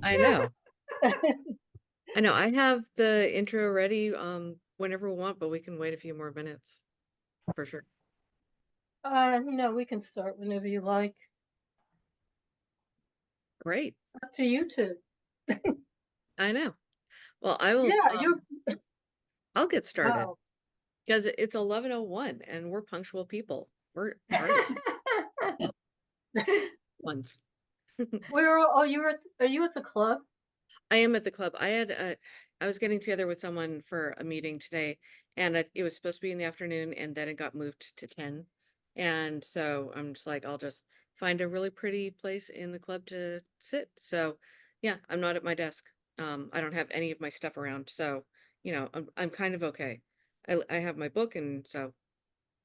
I know. I know. I have the intro ready whenever we want, but we can wait a few more minutes for sure. No, we can start whenever you like. Great. Up to you two. I know. Well, I will Yeah, you're. I'll get started Wow. because it's 11:01 and we're punctual people. We're artists ones. Where are you at? Are you at the club? I am at the club. I was getting together with someone for a meeting today, and it was supposed to be in the afternoon, and then it got moved to 10. And so I'm just like, I'll just find a really pretty place in the club to sit. So yeah, I'm not at my desk. I don't have any of my stuff around, so I'm kind of okay. I have my book, and so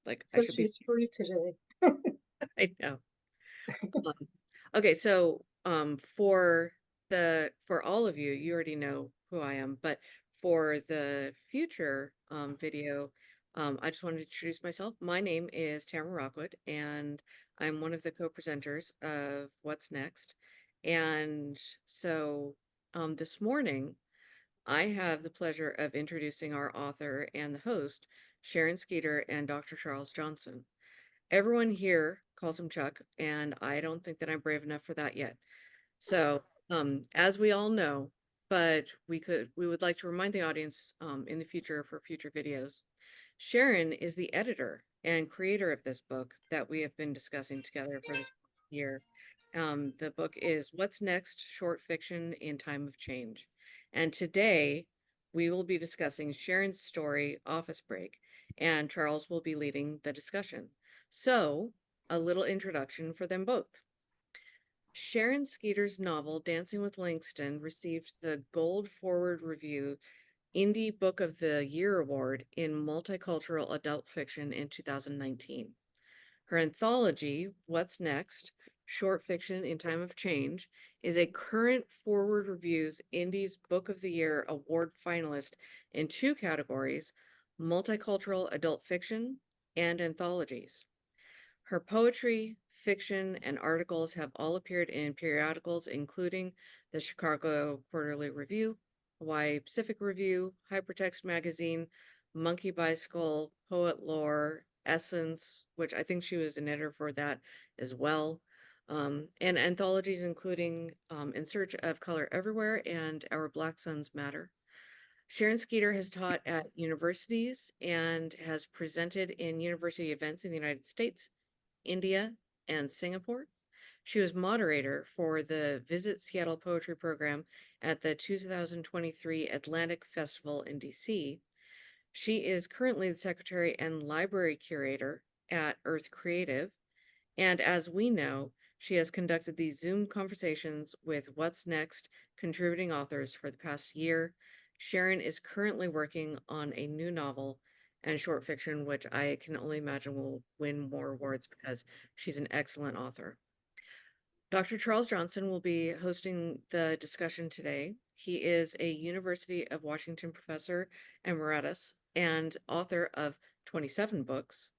like I So should be. she's free today. I know. Um, okay, so for all of you, you already know who I am, but for the future video, I just wanted to introduce myself. My name is Tamarah Rockwood, and I'm one of the co-presenters of What's Next. And so this morning, I have the pleasure of introducing our author and the host, Sharyn Skeeter and Dr. Charles Johnson. Everyone here calls him Chuck, and I don't think that I'm brave enough for that yet. So, as we all know, but we would like to remind the audience in the future for future videos. Sharyn is the editor and creator of this book that we have been discussing together for this year. The book is What's Next? Short Fiction in Time of Change. And today we will be discussing Sharyn's story, Office Break, and Charles will be leading the discussion. So, a little introduction for them both. Sharyn Skeeter's novel, Dancing with Langston, received the Gold Forward Review Indie Book of the Year Award in Multicultural Adult Fiction in 2019. Her anthology, What's Next? Short Fiction in Time of Change, is a current Forward Reviews Indies Book of the Year Award finalist in two categories, Multicultural Adult Fiction and Anthologies. Her poetry, fiction, and articles have all appeared in periodicals including the Chicago Quarterly Review, Hawaii Pacific Review, Hypertext Magazine, Monkey Bicycle, Poet Lore, Essence, which I think she was an editor for that as well, and anthologies including In Search of Color Everywhere and Our Black Suns Matter. Sharyn Skeeter has taught at universities and has presented in university events in the United States, India, and Singapore. She was moderator for the Visit Seattle Poetry Program at the 2023 Atlantic Festival in DC. She is currently the secretary and library curator at Earth Creative. And as we know, she has conducted these Zoom conversations with What's Next contributing authors for the past year. Sharyn is currently working on a new novel and short fiction, which I can only imagine will win more awards because she's an excellent author. Dr. Charles Johnson will be hosting the discussion today. He is a University of Washington professor emeritus and author of 27 books.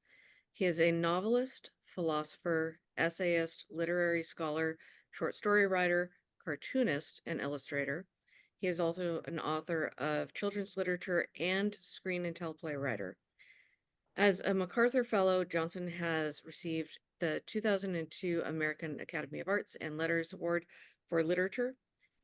He is a novelist, philosopher, essayist, literary scholar, short story writer, cartoonist, and illustrator. He is also an author of children's literature and screen and teleplay writer. As a MacArthur Fellow, Johnson has received the 2002 American Academy of Arts and Letters Award for Literature,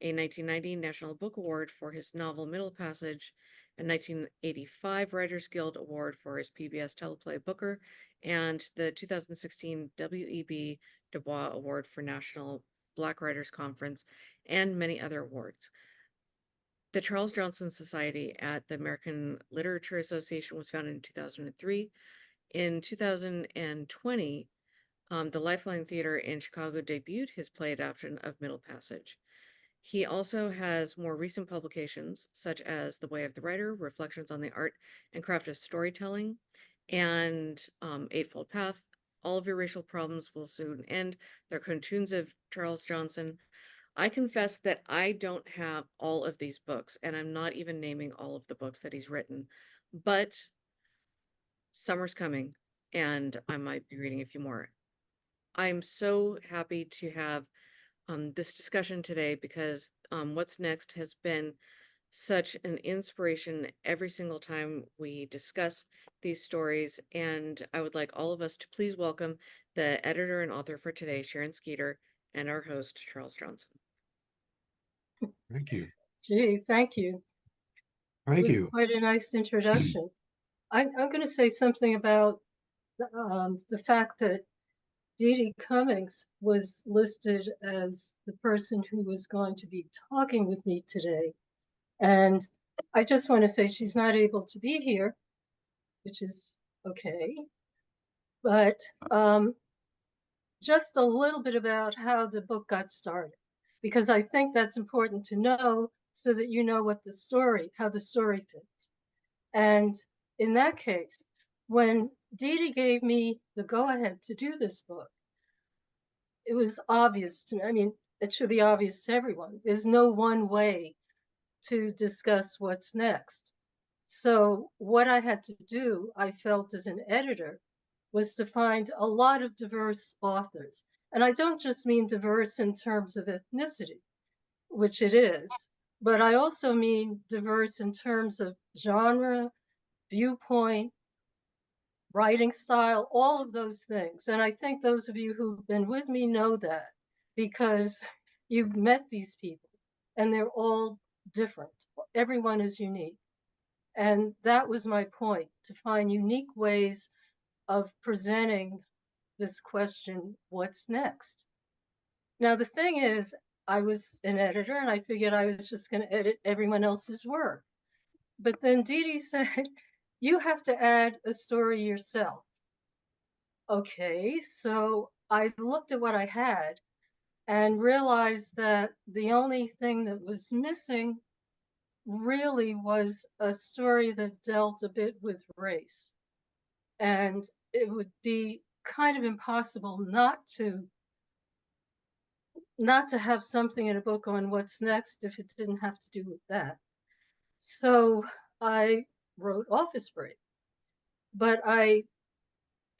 a 1990 National Book Award for his novel Middle Passage, a 1985 Writers Guild Award for his PBS teleplay Booker, and the 2016 W.E.B. Du Bois Award for National Black Writers Conference, and many other awards. The Charles Johnson Society at the American Literature Association was founded in 2003. In 2020, the Lifeline Theater in Chicago debuted his play adaptation of Middle Passage. He also has more recent publications, such as The Way of the Writer, Reflections on the Art and Craft of Storytelling, and Eightfold Path. All of Your Racial Problems Will Soon End. They're cartoons of Charles Johnson. I confess that I don't have all of these books, and I'm not even naming all of the books that he's written, but summer's coming, and I might be reading a few more. I'm so happy to have this discussion today because what's next has been such an inspiration every single time we discuss these stories. And I would like all of us to please welcome the editor and author for today, Sharyn Skeeter, and our host, Charles Johnson. Thank you. Gee, thank you. It Thank was you. quite a nice introduction. I'm going to say something about the fact that Dee Dee Cummings was listed as the person who was going to be talking with me today. And I just want to say she's not able to be here, which is okay. But just a little bit about how the book got started, because I think that's important to know so that you know what how the story fits. And in that case, when Dee Dee gave me the go-ahead to do this book, it was obvious to me. I mean, it should be obvious to everyone. There's no one way to discuss what's next. So what I had to do, I felt as an editor, was to find a lot of diverse authors. And I don't just mean diverse in terms of ethnicity, which it is, but I also mean diverse in terms of genre, viewpoint, writing style, all of those things. And I think those of you who've been with me know that because you've met these people and they're all different. Everyone is unique. And that was my point, to find unique ways of presenting this question, what's next? Now, the thing is, I was an editor and I figured I was just going to edit everyone else's work. But then Dee Dee said, you have to add a story yourself. Okay, so I looked at what I had and realized that the only thing that was missing really was a story that dealt a bit with race. And it would be kind of impossible not to have something in a book on what's next if it didn't have to do with that. So I wrote Office Break, but I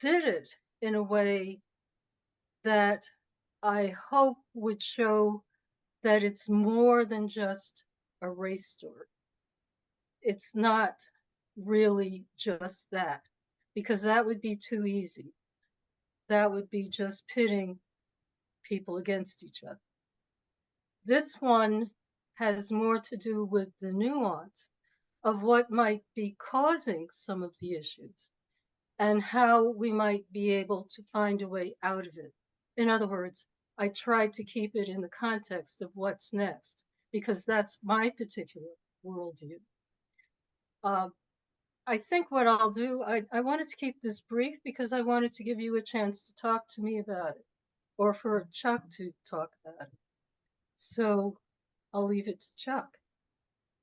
did it in a way that I hope would show that it's more than just a race story. It's not really just that, because that would be too easy. That would be just pitting people against each other. This one has more to do with the nuance of what might be causing some of the issues and how we might be able to find a way out of it. In other words, I tried to keep it in the context of what's next, because that's my particular worldview. I think what I'll do, I wanted to keep this brief because I wanted to give you a chance to talk to me about it, or for Chuck to talk about it. So I'll leave it to Chuck.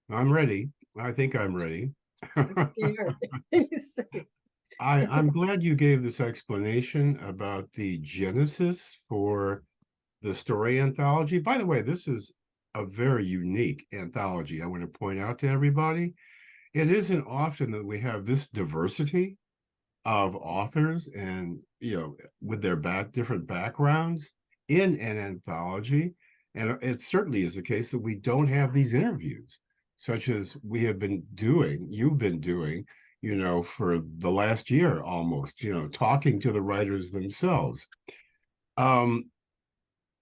I'm ready. I think I'm ready. I'm scared. I'm glad you gave this explanation about the genesis for the story anthology. By the way, this is a very unique anthology. I want to point out to everybody, it isn't often that we have this diversity of authors and, with their different backgrounds in an anthology. And it certainly is the case that we don't have these interviews, such as you've been doing, for the last year almost, talking to the writers themselves.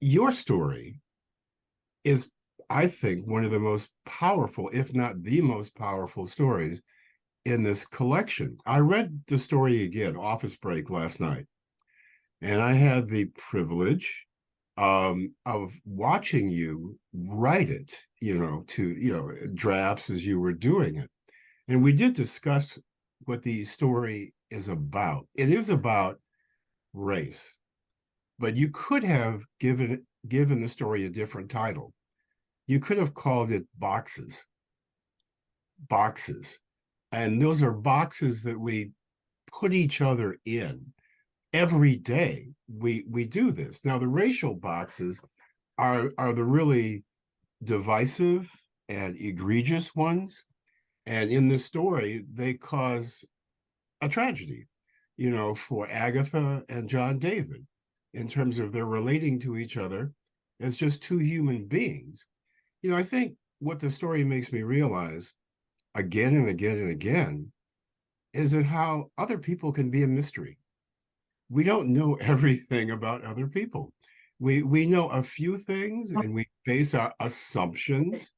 Your story is, I think, one of the most powerful, if not the most powerful stories in this collection. I read the story again, Office Break, last night, and I had the privilege of watching you write it, to drafts as you were doing it. And we did discuss what the story is about. It is about race, but you could have given the story a different title. You could have called it Boxes. And those are boxes that we put each other in every day. We do this. Now, the racial boxes are the really divisive and egregious ones. And in this story, they cause a tragedy, for Agatha and John David, in terms of their relating to each other as just two human beings. I think what the story makes me realize again and again and again is that how other people can be a mystery. We don't know everything about other people. We know a few things, and we base our assumptions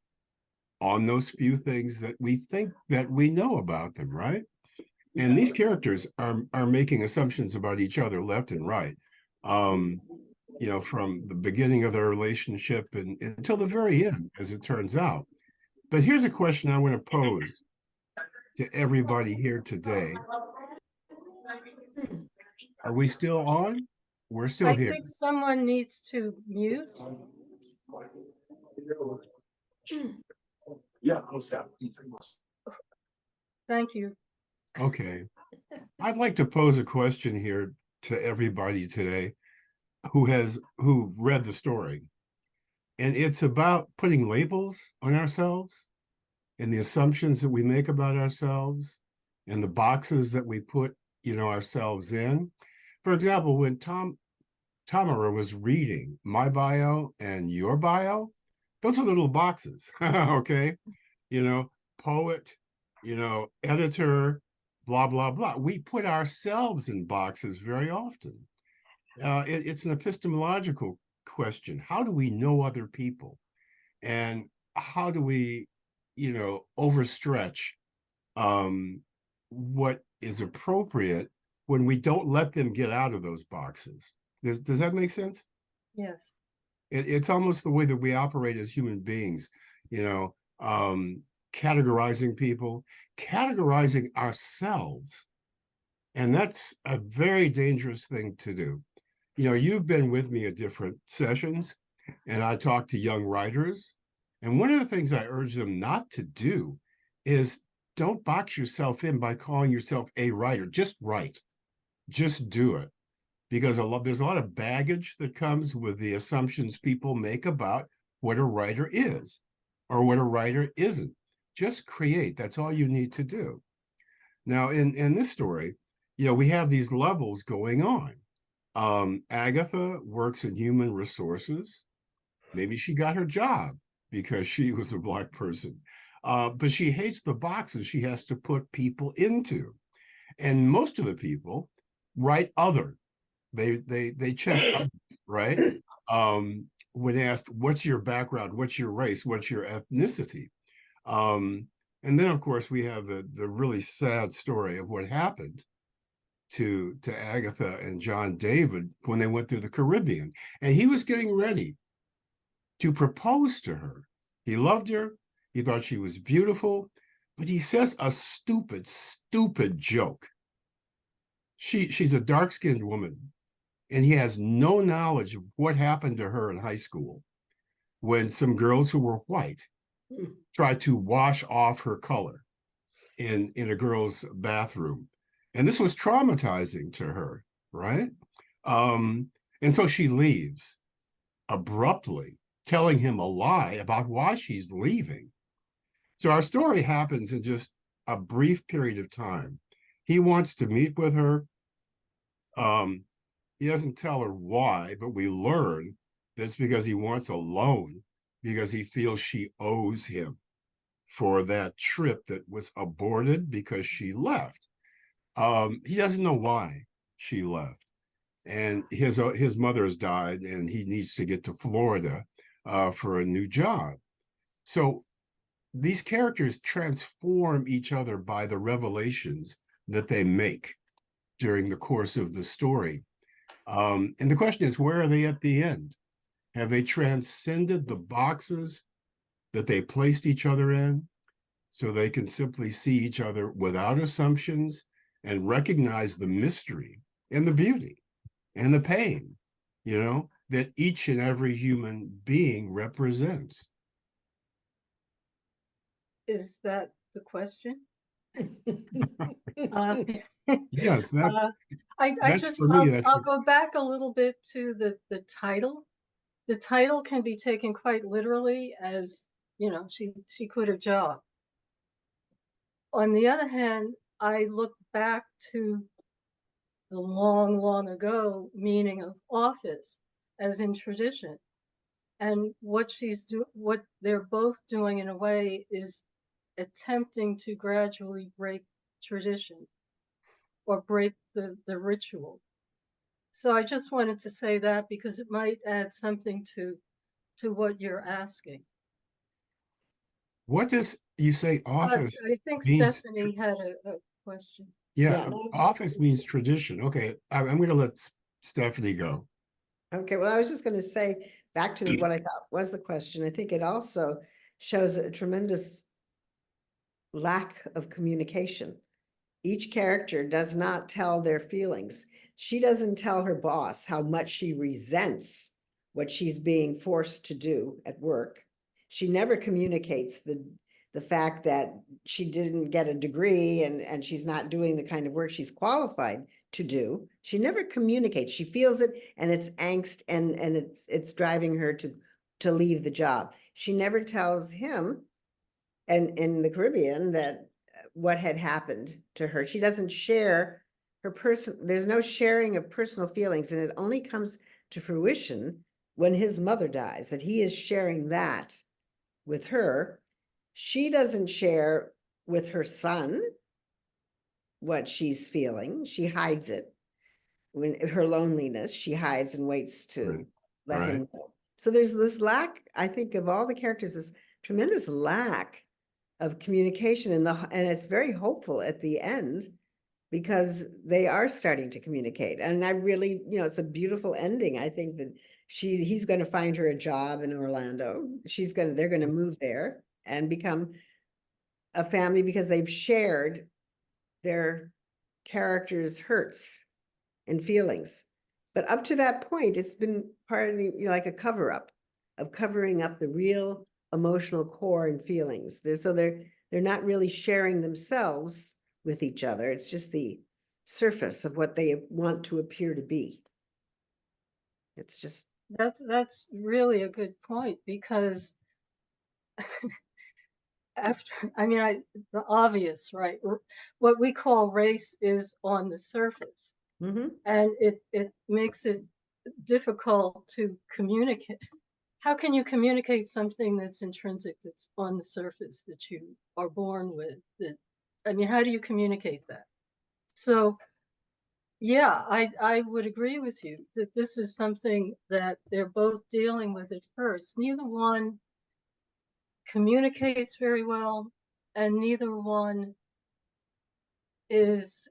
on those few things that we think that we know about them, right? And these characters are making assumptions about each other left and right. From the beginning of their relationship and until the very end, as it turns out. But here's a question I want to pose to everybody here today. Are we still on? We're still I here. think someone needs to mute. Yeah, I'll stop. Thank you. Okay. I'd like to pose a question here to everybody today who read the story. And it's about putting labels on ourselves and the assumptions that we make about ourselves and the boxes that we put, ourselves in. For example, when Tamarah was reading my bio and your bio, those are little boxes. Okay. Poet, editor, blah, blah, blah. We put ourselves in boxes very often. It's an epistemological question. How do we know other people? And how do we, overstretch what is appropriate when we don't let them get out of those boxes? Does that make sense? Yes. It's almost the way that we operate as human beings, categorizing people, categorizing ourselves. And that's a very dangerous thing to do. You've been with me at different sessions, and I talk to young writers. And one of the things I urge them not to do is don't box yourself in by calling yourself a writer. Just write. Just do it. Because there's a lot of baggage that comes with the assumptions people make about what a writer is or what a writer isn't. Just create. That's all you need to do. Now, in this story, we have these levels going on. Agatha works in human resources. Maybe she got her job because she was a Black person. But she hates the boxes she has to put people into. And most of the people write other. They check other, right? When asked, what's your background? What's your race? What's your ethnicity? And then, of course, we have the really sad story of what happened to Agatha and John David when they went through the Caribbean. And he was getting ready to propose to her. He loved her. He thought she was beautiful. But he says a stupid, stupid joke. She's a dark-skinned woman, and he has no knowledge of what happened to her in high school when some girls who were white tried to wash off her color in a girl's bathroom. And this was traumatizing to her, right? And so she leaves abruptly, telling him a lie about why she's leaving. So our story happens in just a brief period of time. He wants to meet with her. He doesn't tell her why, but we learn that's because he wants a loan, because he feels she owes him for that trip that was aborted because she left. He doesn't know why she left, and his mother has died, and he needs to get to Florida for a new job. So these characters transform each other by the revelations that they make during the course of the story. And the question is, where are they at the end? Have they transcended the boxes that they placed each other in so they can simply see each other without assumptions and recognize the mystery and the beauty and the pain, that each and every human being represents? Is that the question? Yes, that's for me. I'll go back a little bit to the title. The title can be taken quite literally as, she quit her job. On the other hand, I look back to the long, long ago meaning of office as in tradition. And what they're both doing in a way is attempting to gradually break tradition or break the ritual. So I just wanted to say that because it might add something to what you're asking. What does you say But office I think means? Stephanie had a question. Yeah, Yeah, no, office means tradition. Okay, I'm going to let Stephanie go. okay, well, I was just going to say back to what I thought was the question. I think it also shows a tremendous lack of communication. Each character does not tell their feelings. She doesn't tell her boss how much she resents what she's being forced to do at work. She never communicates the fact that she didn't get a degree and she's not doing the kind of work she's qualified to do. She never communicates. She feels it, and it's angst, and it's driving her to leave the job. She never tells him, and in the Caribbean, that what had happened to her. She doesn't share her there's no sharing of personal feelings, and it only comes to fruition when his mother dies, that he is sharing that with her. She doesn't share with her son what she's feeling. She hides it. When her loneliness, she hides and waits to let him know. So there's this lack, I think, of all the characters, this tremendous lack of communication, and it's very hopeful at the end because they are starting to communicate. And I really, it's a beautiful ending. I think that he's going to find her a job in Orlando. They're going to move there and become a family because they've shared their characters' hurts and feelings. But up to that point, it's been part of like a cover up of covering up the real emotional core and feelings. They're not really sharing themselves with each other. It's just the surface of what they want to appear to be. It's just That's really a good point, because after, the obvious, right? What we call race is on the surface, and it makes it difficult to communicate. How can you communicate something that's intrinsic, that's on the surface, that you are born with? How do you communicate that? So yeah, I would agree with you that this is something that they're both dealing with at first. Neither one communicates very well, and neither one is,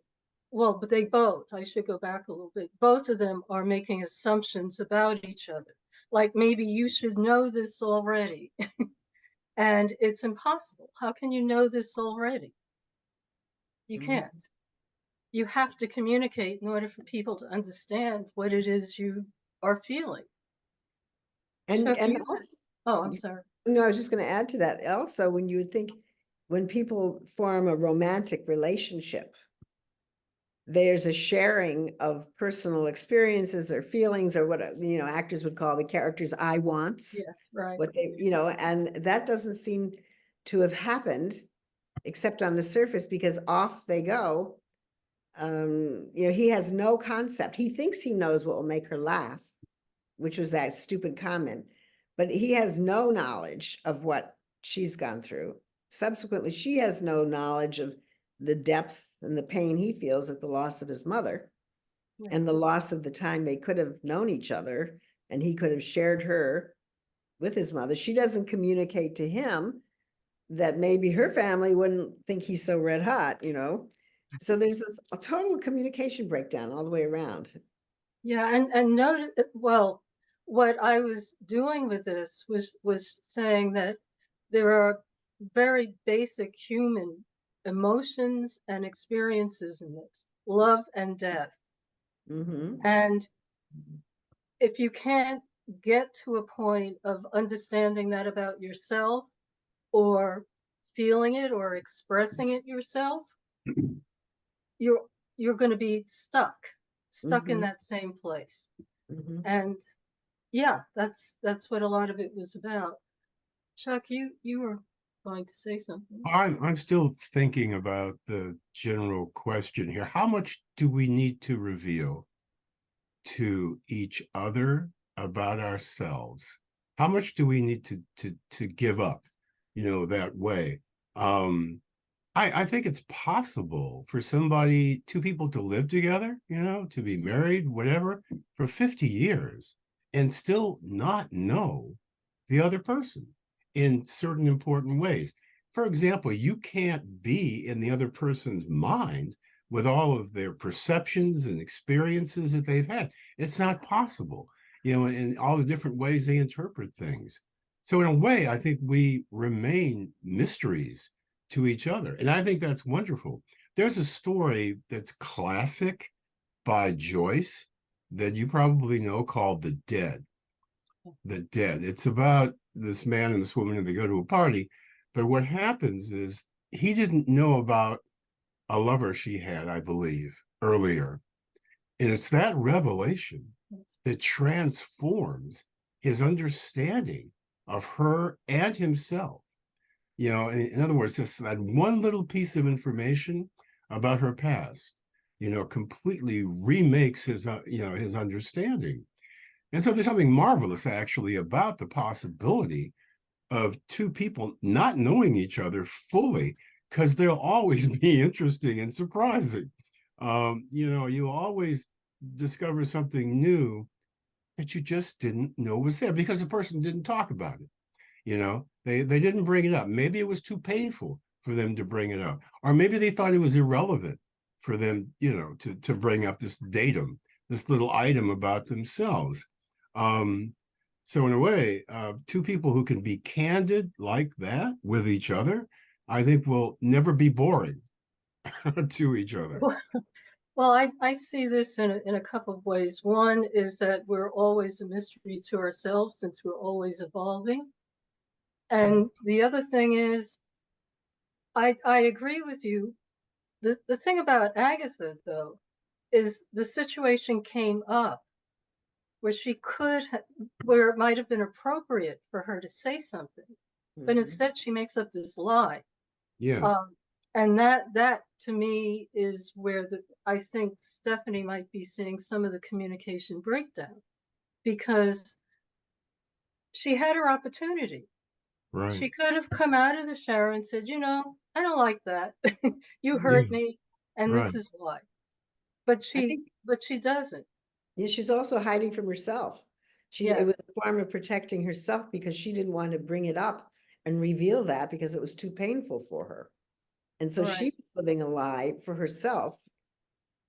well, but I should go back a little bit. Both of them are making assumptions about each other. Like, maybe you should know this already. And it's impossible. How can you know this already? You can't. You have to communicate in order for people to understand what it is you are feeling. and Chuck, and also, oh, I'm sorry. no, I was just going to add to that. Also, when you would think, when people form a romantic relationship, there's a sharing of personal experiences or feelings, or what actors would call the characters' I wants. Yes, right. What they, and that doesn't seem to have happened except on the surface, because off they go. He has no concept. He thinks he knows what will make her laugh, which was that stupid comment, but he has no knowledge of what she's gone through. Subsequently, she has no knowledge of the depth and the pain he feels at the loss of his mother, and the loss of the time they could have known each other, and he could have shared her with his mother. She doesn't communicate to him that maybe her family wouldn't think he's so red hot, So there's a total communication breakdown all the way around. Yeah, and note, well, what I was doing with this was saying that there are very basic human emotions and experiences in this, love and death. And if you can't get to a point of understanding that about yourself, or feeling it or expressing it yourself, you're going to be stuck in that same place. And yeah, that's what a lot of it was about. Chuck, you were going to say something. I'm still thinking about the general question here. How much do we need to reveal to each other about ourselves How much do we need to give up, that way? I think it's possible for two people to live together, to be married, whatever, for 50 years and still not know the other person in certain important ways. For example, you can't be in the other person's mind with all of their perceptions and experiences that they've had. It's not possible, in all the different ways they interpret things. So in a way, I think we remain mysteries to each other. And I think that's wonderful. There's a story that's classic by Joyce that you probably know called The Dead. The Dead. It's about this man and this woman, and they go to a party. But what happens is he didn't know about a lover she had, I believe, earlier. And it's that revelation that transforms his understanding of her and himself. In other words, just that one little piece of information about her past, completely remakes his understanding. And so there's something marvelous actually about the possibility of two people not knowing each other fully, because they'll always be interesting and surprising. You always discover something new that you just didn't know was there because the person didn't talk about it. They didn't bring it up. Maybe it was too painful for them to bring it up, or maybe they thought it was irrelevant for them, to bring up this datum, this little item about themselves. So in a way, two people who can be candid like that with each other, I think will never be boring to each other. Well, I see this in a couple of ways. One is that we're always a mystery to ourselves since we're always evolving. And the other thing is, I agree with you. The thing about Agatha, though, is the situation came up where where it might have been appropriate for her to say something, but instead she makes up this lie. Yes. And that to me is where I think Stephanie might be seeing some of the communication breakdown, because she had her opportunity. Right. She could have come out of the shower and said, I don't like that. You hurt me, and Right. this is why. But she doesn't. Yeah, she's also hiding from herself. It was a form of protecting herself because she didn't want to bring it up and reveal that because it was too painful for her. And so she was living a lie for herself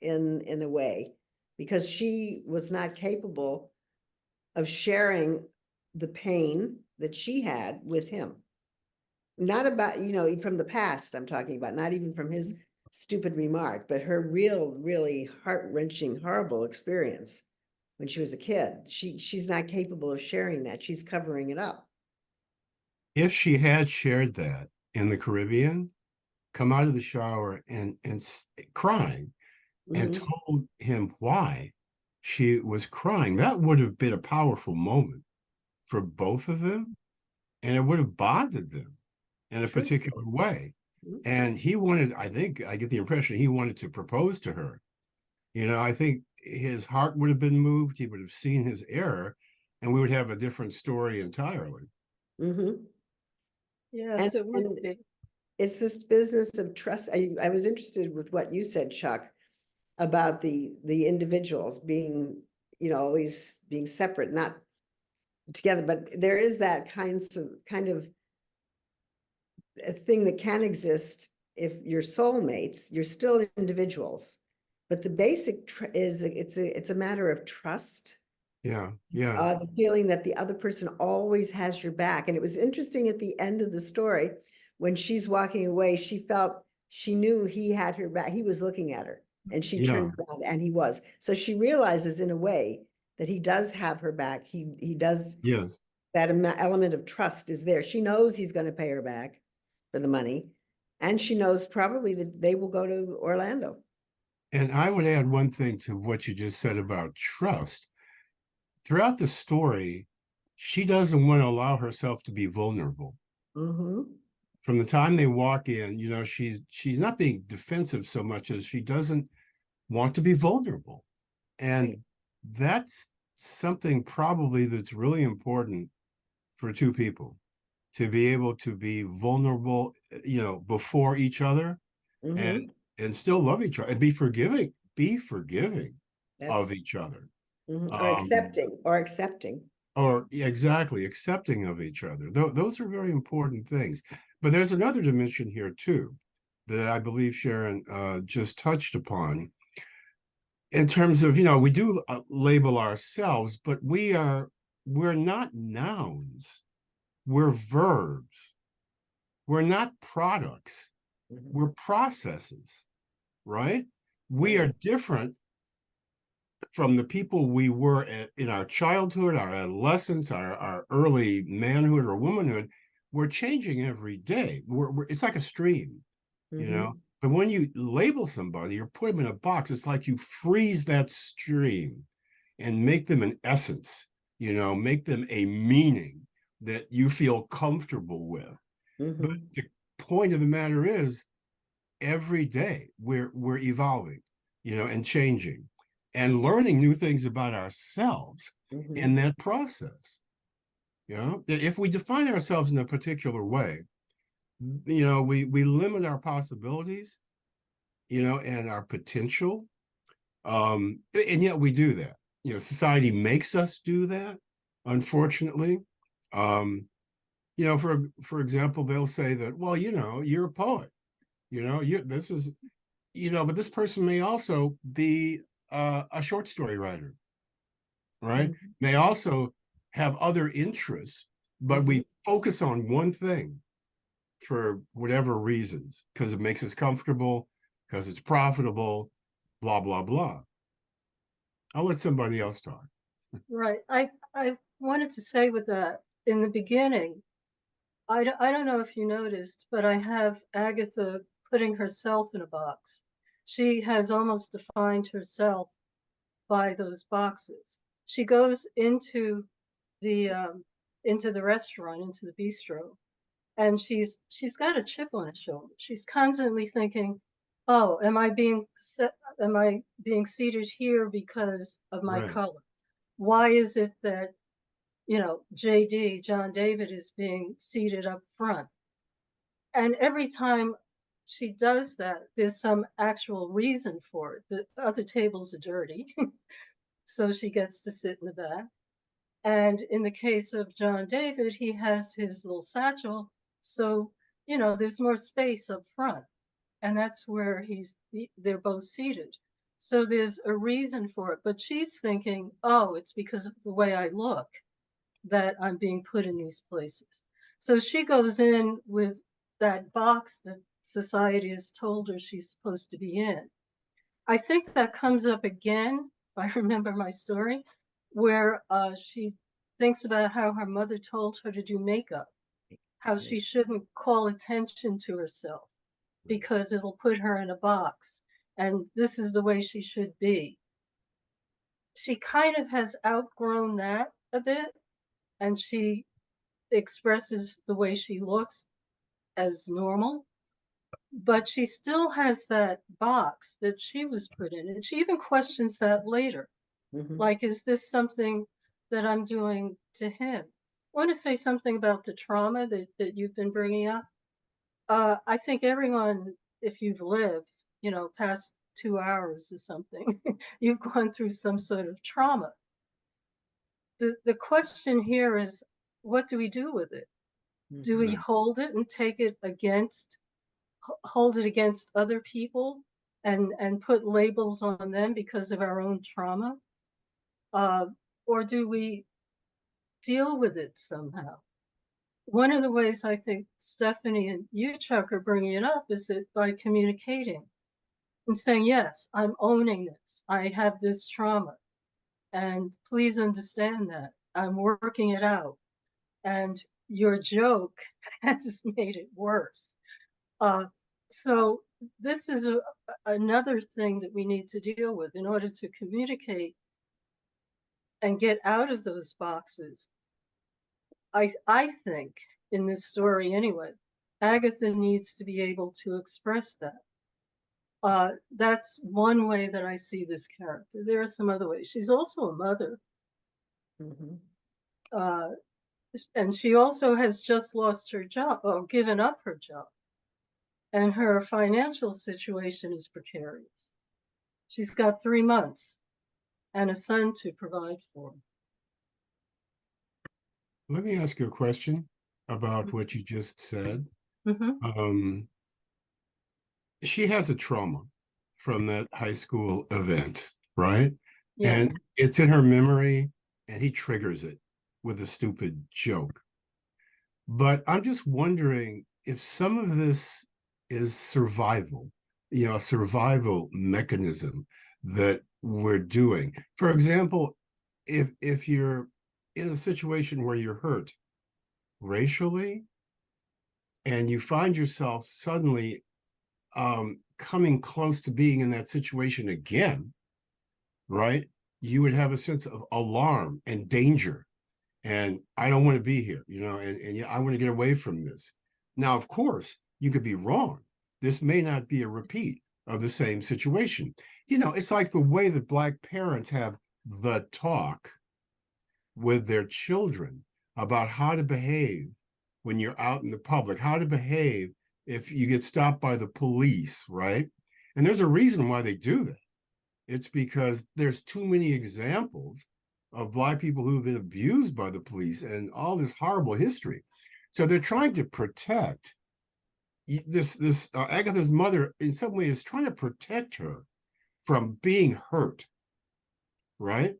in a way, because she was not capable of sharing the pain that she had with him. Not about, from the past I'm talking about, not even from his stupid remark, but her really heart-wrenching, horrible experience when she was a kid. She's not capable of sharing that. She's covering it up. If she had shared that in the Caribbean, come out of the shower and crying, and told him why she was crying, that would have been a powerful moment for both of them, and it would have bonded them in a particular way. And he wanted, I think, I get the impression he wanted to propose to her. I think his heart would have been moved. He would have seen his error, and we would have a different story entirely. Yes, it would be. It's this business of trust. I was interested with what you said, Chuck, about the individuals being, always being separate, not together. But there is that kind of a thing that can exist. If you're soulmates, you're still individuals, but the basic is it's a matter of trust. The feeling that the other person always has your back. And it was interesting at the end of the story, when she's walking away, she knew he had her back. He was looking at her, and she turned around, and he was. So she realizes in a way that he does have her back. He does. Yes. That element of trust is there. She knows he's going to pay her back for the money, and she knows probably that they will go to Orlando. And I would add one thing to what you just said about trust. Throughout the story, she doesn't want to allow herself to be vulnerable. From the time they walk in, she's not being defensive so much as she doesn't want to be vulnerable. And that's something probably that's really important for two people to be able to be vulnerable, before each other, Mhm. and still love each other and be forgiving of That's each other. or Um, accepting. or yeah, exactly, accepting of each other. Those are very important things. But there's another dimension here too that I believe Sharyn just touched upon, in terms of, we do label ourselves, but we're not nouns, we're verbs, we're not products, Mhm. we're processes, right? We are Right. different from the people we were in our childhood, our adolescence, our early manhood or womanhood. We're changing every day. It's like a stream, you know. Mhm. But when you label somebody or put them in a box, it's like you freeze that stream and make them an essence, make them a meaning that you feel comfortable with. But Mhm. the point of the matter is, every day we're evolving, and changing and learning new things about ourselves in Mhm. that process. If we define ourselves in a particular way, we limit our possibilities, and our potential. And yet we do that. Society makes us do that, unfortunately. For example, they'll say that, well, you're a poet, you this is, but this person may also be a short story writer, right? Mhm. May also have other interests, but Mhm. we focus on one thing for whatever reasons, because it makes us comfortable, because it's profitable, blah, blah, blah. I'll let somebody else talk. Right. I wanted to say with that in the beginning, I don't know if you noticed, but I have Agatha putting herself in a box. She has almost defined herself by those boxes. She goes the into the restaurant, into the bistro, and she's got a chip on her shoulder. She's constantly thinking, "Oh, am I being seated here because of my Right, color? Why is it that John David is being seated up front?" And every time she does that, there's some actual reason for it. The other tables are dirty, so she gets to sit in the back. And in the case of John David, he has his little satchel, so there's more space up front, and that's where they're both seated. So there's a reason for it, but she's thinking, oh, it's because of the way I look that I'm being put in these places. So she goes in with that box that society has told her she's supposed to be in. I think that comes up again, if I remember my story, where she thinks about how her mother told her to do makeup, how Right. she shouldn't call attention to herself because it'll put her in a box, and this is the way she should be. She kind of has outgrown that a bit, and she expresses the way she looks as normal, but she still has that box that she was put in. And she even questions that later. Mhm. Like, is this something that I'm doing to him? I want to say something about the trauma that you've been bringing up. I think everyone, if you've lived, past 2 hours or something, you've gone through some sort of trauma. The question here is, what do we do with it? Do we Mhm. right, hold it and hold it against other people and put labels on them because of our own trauma? Uh, or do we deal with it somehow? One of the ways I think Stephanie and you, Chuck, are bringing it up is that by communicating and saying, yes, I'm owning this. I have this trauma. And please understand that. I'm working it out. And your joke has made it worse. Uh, so this is another thing that we need to deal with in order to communicate and get out of those boxes. I think in this story anyway, Agatha needs to be able to express that. That's one way that I see this character. There are some other ways. She's also a mother. Mhm. Uh, And she also has just lost her job, or given up her job. And her financial situation is precarious. She's got 3 months and a son to provide for. Let me ask you a question about what you just said. Mm-hmm. She has a trauma from that high school event, right? And Yes. it's in her memory, and he triggers it with a stupid joke. But I'm just wondering if some of this is survival, a survival mechanism that we're doing. For example, if you're in a situation where you're hurt racially and you find yourself suddenly coming close to being in that situation again, right? You would have a sense of alarm and danger. And I don't want to be here, and yeah, I want to get away from this. Now, of course, you could be wrong. This may not be a repeat of the same situation. It's like the way that Black parents have the talk with their children about how to behave when you're out in the public, how to behave if you get stopped by the police, right? And there's a reason why they do that. It's because there's too many examples of Black people who've been abused by the police and all this horrible history. So they're trying to protect this Agatha's mother in some way is trying to protect her from being hurt, right?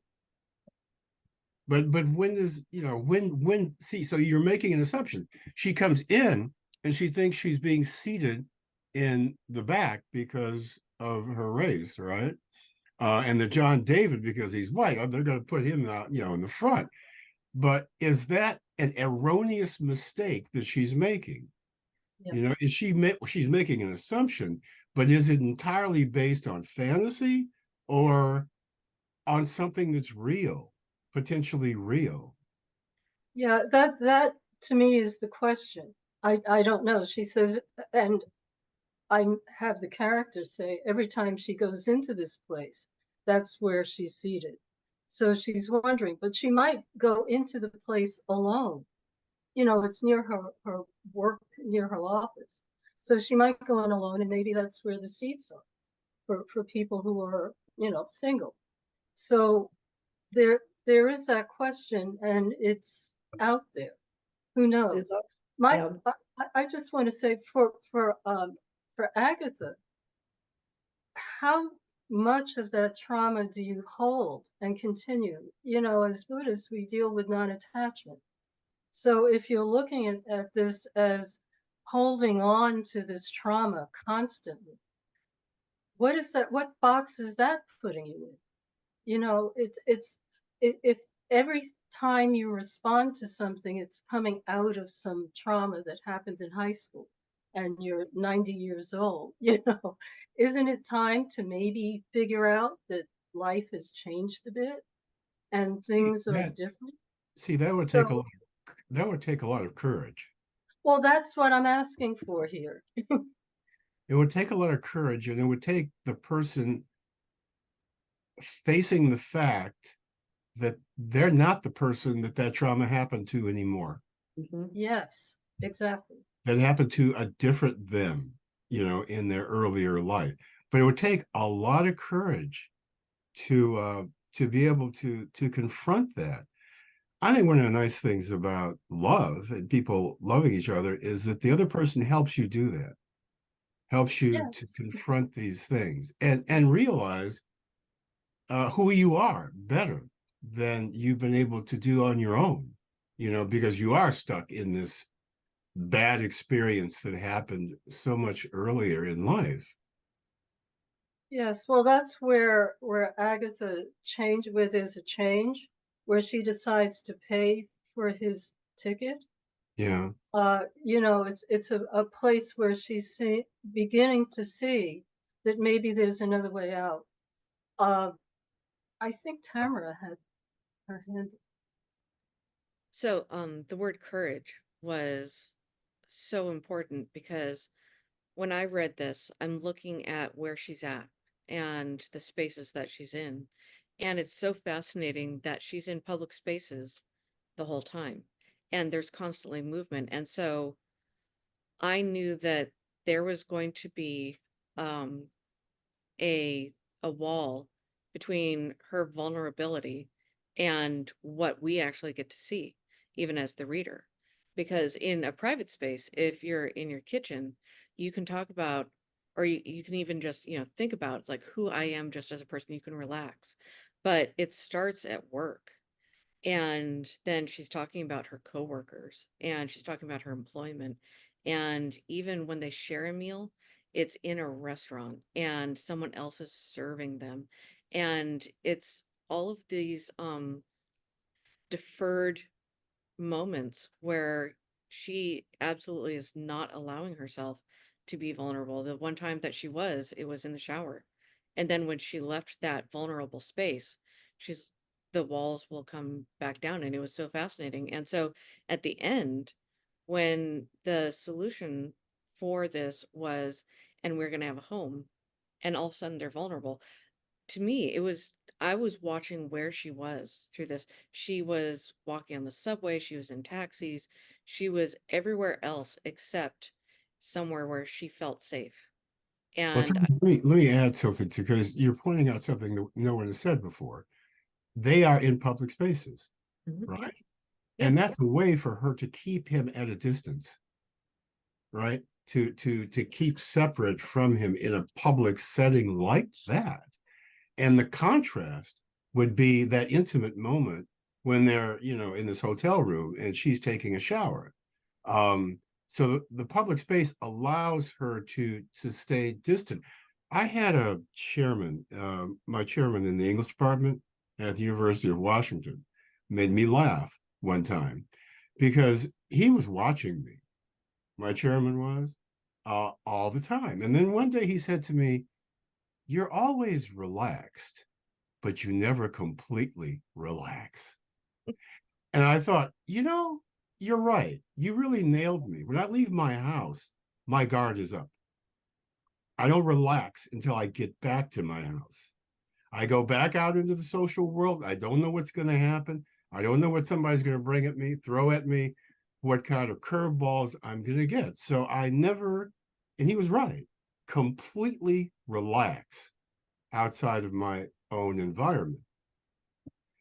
But when does when see, so you're making an assumption. She comes in and she thinks she's being seated in the back because of her race, right? And the John David because he's white. They're going to put him out, in the front. But is that an erroneous mistake that she's making? Yeah. Is she's making an assumption, but is it entirely based on fantasy or on something that's real, potentially real? Yeah, that to me is the question. I don't know. She says, and I have the character say every time she goes into this place, that's where she's seated. So she's wondering, but she might go into the place alone. It's near her work, near her office. So she might go in alone, and maybe that's where the seats are for people who are, single. So there is that question, and it's out there. Who knows? My, Yeah. I just want to say for Agatha, how much of that trauma do you hold and continue? As Buddhists, we deal with non-attachment. So if you're looking at this as holding on to this trauma constantly, what is that? What box is that putting you in? If every time you respond to something, it's coming out of some trauma that happened in high school and you're 90 years old, isn't it time to maybe figure out that life has changed a bit and See, things are different? that would take So, a lot of courage. well, that's what I'm asking for here. It would take a lot of courage, and it would take the person facing the fact that they're not the person that trauma happened to anymore. Mhm. Yes, exactly. That happened to a different them, in their earlier life. But it would take a lot of courage to be able to confront that. I think one of the nice things about love and people loving each other is that the other person helps you do that, helps you to Yes. confront these things and realize who you are better than you've been able to do on your own, because you are stuck in this bad experience that happened so much earlier in life. Yes, well, that's where Agatha where there's a change, where she decides to pay for his ticket. Yeah. It's a place where she's beginning to see that maybe there's another way out. I think Tamarah had her hand. So, the word courage was so important because when I read this, I'm looking at where she's at and the spaces that she's in. And it's so fascinating that she's in public spaces the whole time. and there's constantly movement. And so I knew that there was going to be um, a wall between her vulnerability and what we actually get to see, even as the reader. Because in a private space, if you're in your kitchen, you can talk about, or you can even just, think about like who I am just as a person. You can relax. But it starts at work. And then she's talking about her coworkers and she's talking about her employment. And even when they share a meal, it's in a restaurant and someone else is serving them. And it's all of these deferred moments where she absolutely is not allowing herself to be vulnerable. The one time that she was, it was in the shower. And then when she left that vulnerable space, she's the walls will come back down. And it was so fascinating. And so at the end, when the solution for this was, and we're going to have a home, and all of a sudden they're vulnerable, to me, I was watching where she was through this. She was walking on the subway, she was in taxis, she was everywhere else except somewhere where she felt safe. Well, And let me add something to, because you're pointing out something that no one has said before. They are in public spaces, right? yeah, yeah, And that's a way for her to keep him at a distance, right? To keep separate from him in a public setting like that. And the contrast would be that intimate moment when they're, in this hotel room and she's taking a shower. So the public space allows her to stay distant. I had a chairman, my chairman in the English department at the University of Washington, made me laugh one time because he was watching me. My chairman was all the time. And then one day he said to me, "You're always relaxed, but you never completely relax." And I thought, you're right. You really nailed me. When I leave my house, my guard is up. I don't relax until I get back to my house. I go back out into the social world. I don't know what's going to happen. I don't know what somebody's going to bring at me, throw at me, what kind of curveballs I'm going to get. So I never, and he was right, completely relax outside of my own environment.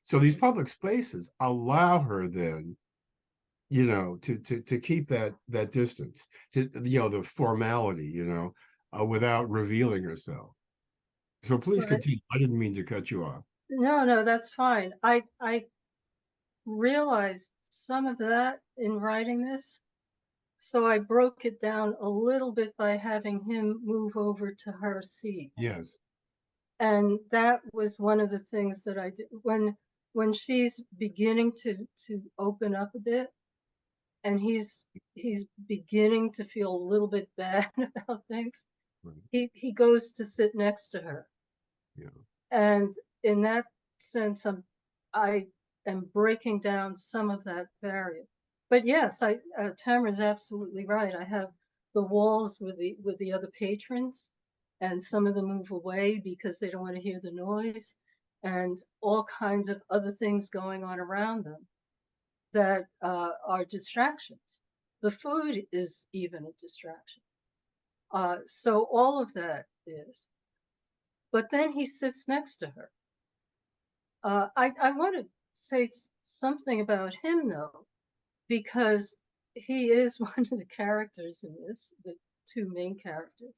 So these public spaces allow her then, to keep that distance, to the formality, without revealing herself. So please Right. continue. I didn't mean to cut you off. No, that's fine. I realized some of that in writing this, so I broke it down a little bit by having him move over to her seat. Yes. And that was one of the things that I did when she's beginning to open up a bit, and he's beginning to feel a little bit bad about things. Right. He goes to sit next to her. Yeah. And in that sense, I am breaking down some of that barrier. But yes, Tamara's absolutely right. I have the walls with the other patrons, and some of them move away because they don't want to hear the noise, and all kinds of other things going on around them that are distractions. The food is even a distraction. So all of that is. But then he sits next to her. I want to say something about him, though, because he is one of the characters in this, the two main characters.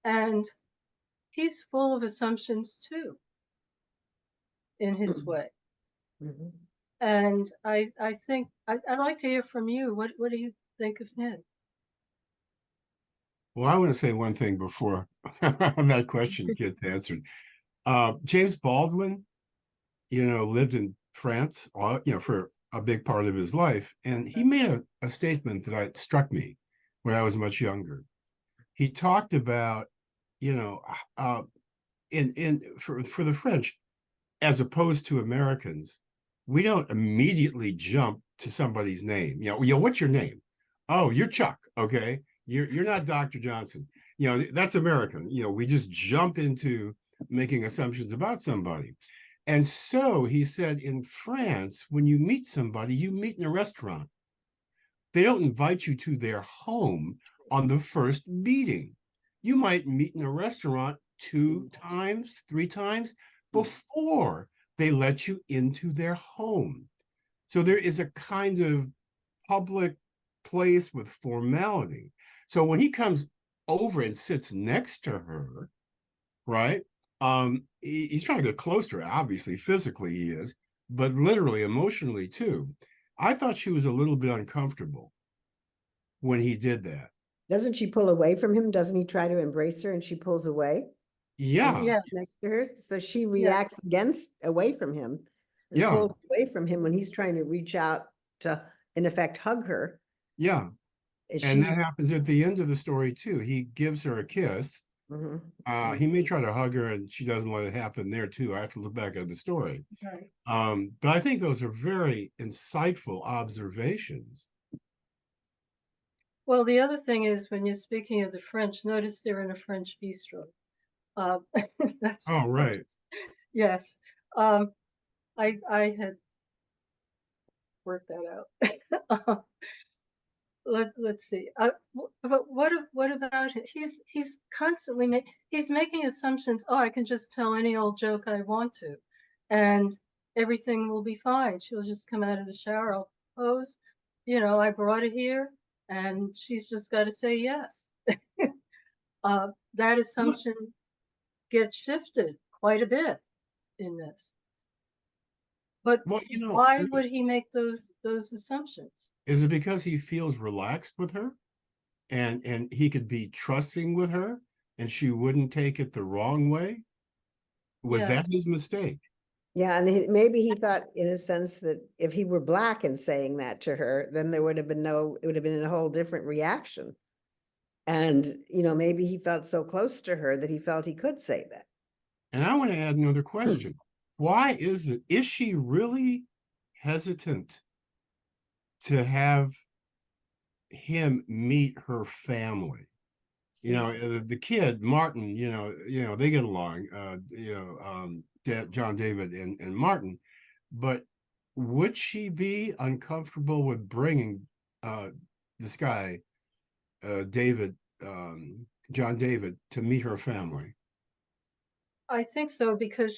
And he's full of assumptions, too, in his way. Mhm. And I think I'd like to hear from you. What do you think of him? Well, I want to say one thing before that question gets answered. James Baldwin, lived in France, for a big part of his life. And he made a statement that struck me when I was much younger. He talked about, you know, uh, for the French, as opposed to Americans, we don't immediately jump to somebody's name. What's your name? Oh, you're Chuck. Okay. You're not Dr. Johnson. That's American. We just jump into making assumptions about somebody. And so he said in France, when you meet somebody, you meet in a restaurant. They don't invite you to their home on the first meeting. You might meet in a restaurant 2 times, 3 times before they let you into their home. So there is a kind of public place with formality. So when he comes over and sits next to her, right? He's trying to get close to her, obviously, physically he is, but literally, emotionally too. I thought she was a little bit uncomfortable when he did that. Doesn't she pull away from him? Doesn't he try to embrace her and she pulls away? Yeah, Yes. Next to her. So she Yes. reacts away from him and yeah, pulls away from him when he's trying to reach out to, in effect, hug her. yeah. And And she, that happens at the end of the story too. He gives her a kiss. Mhm. He may try to hug her and she doesn't let it happen there too. I have to look back at the story. Right. But I think those are very insightful observations. Well, the other thing is when you're speaking of the French, notice they're in a French bistro. That's Oh, right. yes. I had worked that out. Let's see. But what about it? He's constantly he's making assumptions. Oh, I can just tell any old joke I want to, and everything will be fine. She'll just come out of the shower, I'll pose, I brought her here, and she's just got to say yes. That assumption gets shifted quite a bit in this. But Well, why would he make those assumptions? is it because he feels relaxed with her and he could be trusting with her and she wouldn't take it the wrong way? Was that Yes. his mistake? Yeah, and maybe he thought in a sense that if he were black and saying that to her, then there would have been it would have been a whole different reaction. And, maybe he felt so close to her that he felt he could say that. And I want to add another question. Why is she really hesitant to have him meet her family? The kid Martin, they get along, John David and Martin, but would she be uncomfortable with bringing this guy David, John David, to meet her family? I think so, because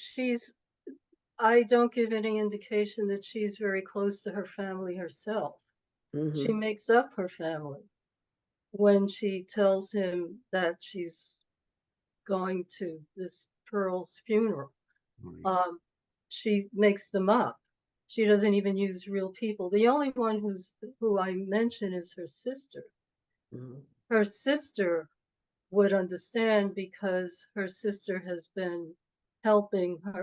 I don't give any indication that she's very close to her family herself. She Mhm. makes up her family when she tells him that she's going to this Pearl's funeral. Right. She makes them up. She doesn't even use real people. The only one who I mention is her sister. Mhm. Her sister would understand because her sister has been helping her.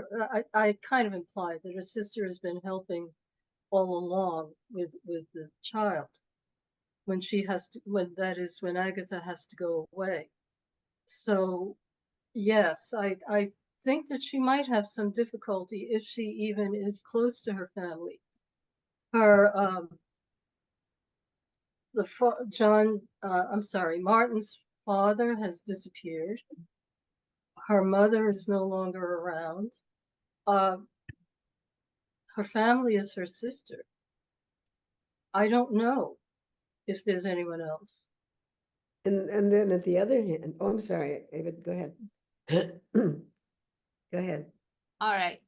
I kind of implied that her sister has been helping all along with the child when when Agatha has to go away. So yes, I think that she might have some difficulty if she even is close to her family. Her Martin's father has disappeared. Her mother is no longer around. Her family is her sister. I don't know if there's anyone else. And then at the other hand, oh, I'm sorry, David, go ahead. Go ahead. All right.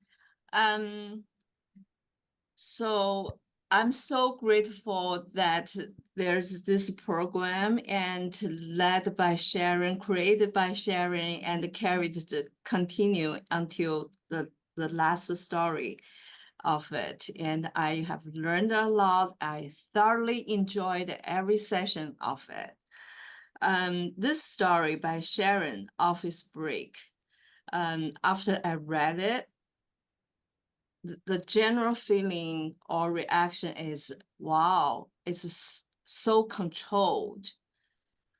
So I'm so grateful that there's this program and led by Sharyn, created by Sharyn, and carried to continue until the last story of it. And I have learned a lot. I thoroughly enjoyed every session of it. This story by Sharyn, Office Break. After I read it, the general feeling or reaction is, wow, it's so controlled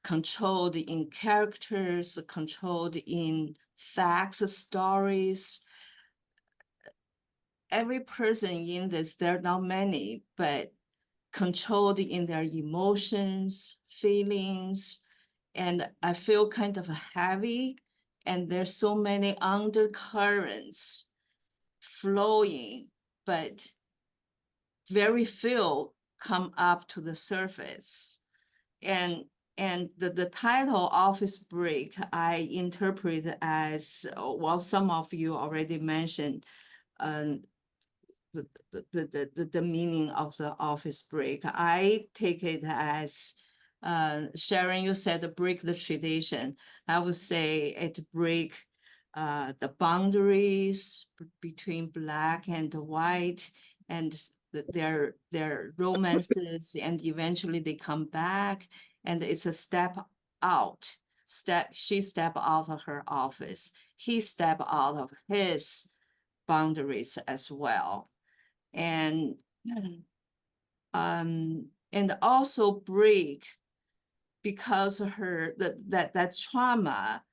in characters, controlled in facts, stories. Every person in this, there are not many, but controlled in their emotions, feelings, and I feel kind of heavy, and there's so many undercurrents flowing, but very few come up to the surface. And the title Office Break, I interpret as, well, some of you already mentioned the meaning of the office break. I take it as, Sharyn, you said break the tradition. I would say it break the boundaries between Black and white, and their romances, and eventually they come back, and it's a step out. She step out of her office. He step out of his boundaries as well. And also break because of her that trauma.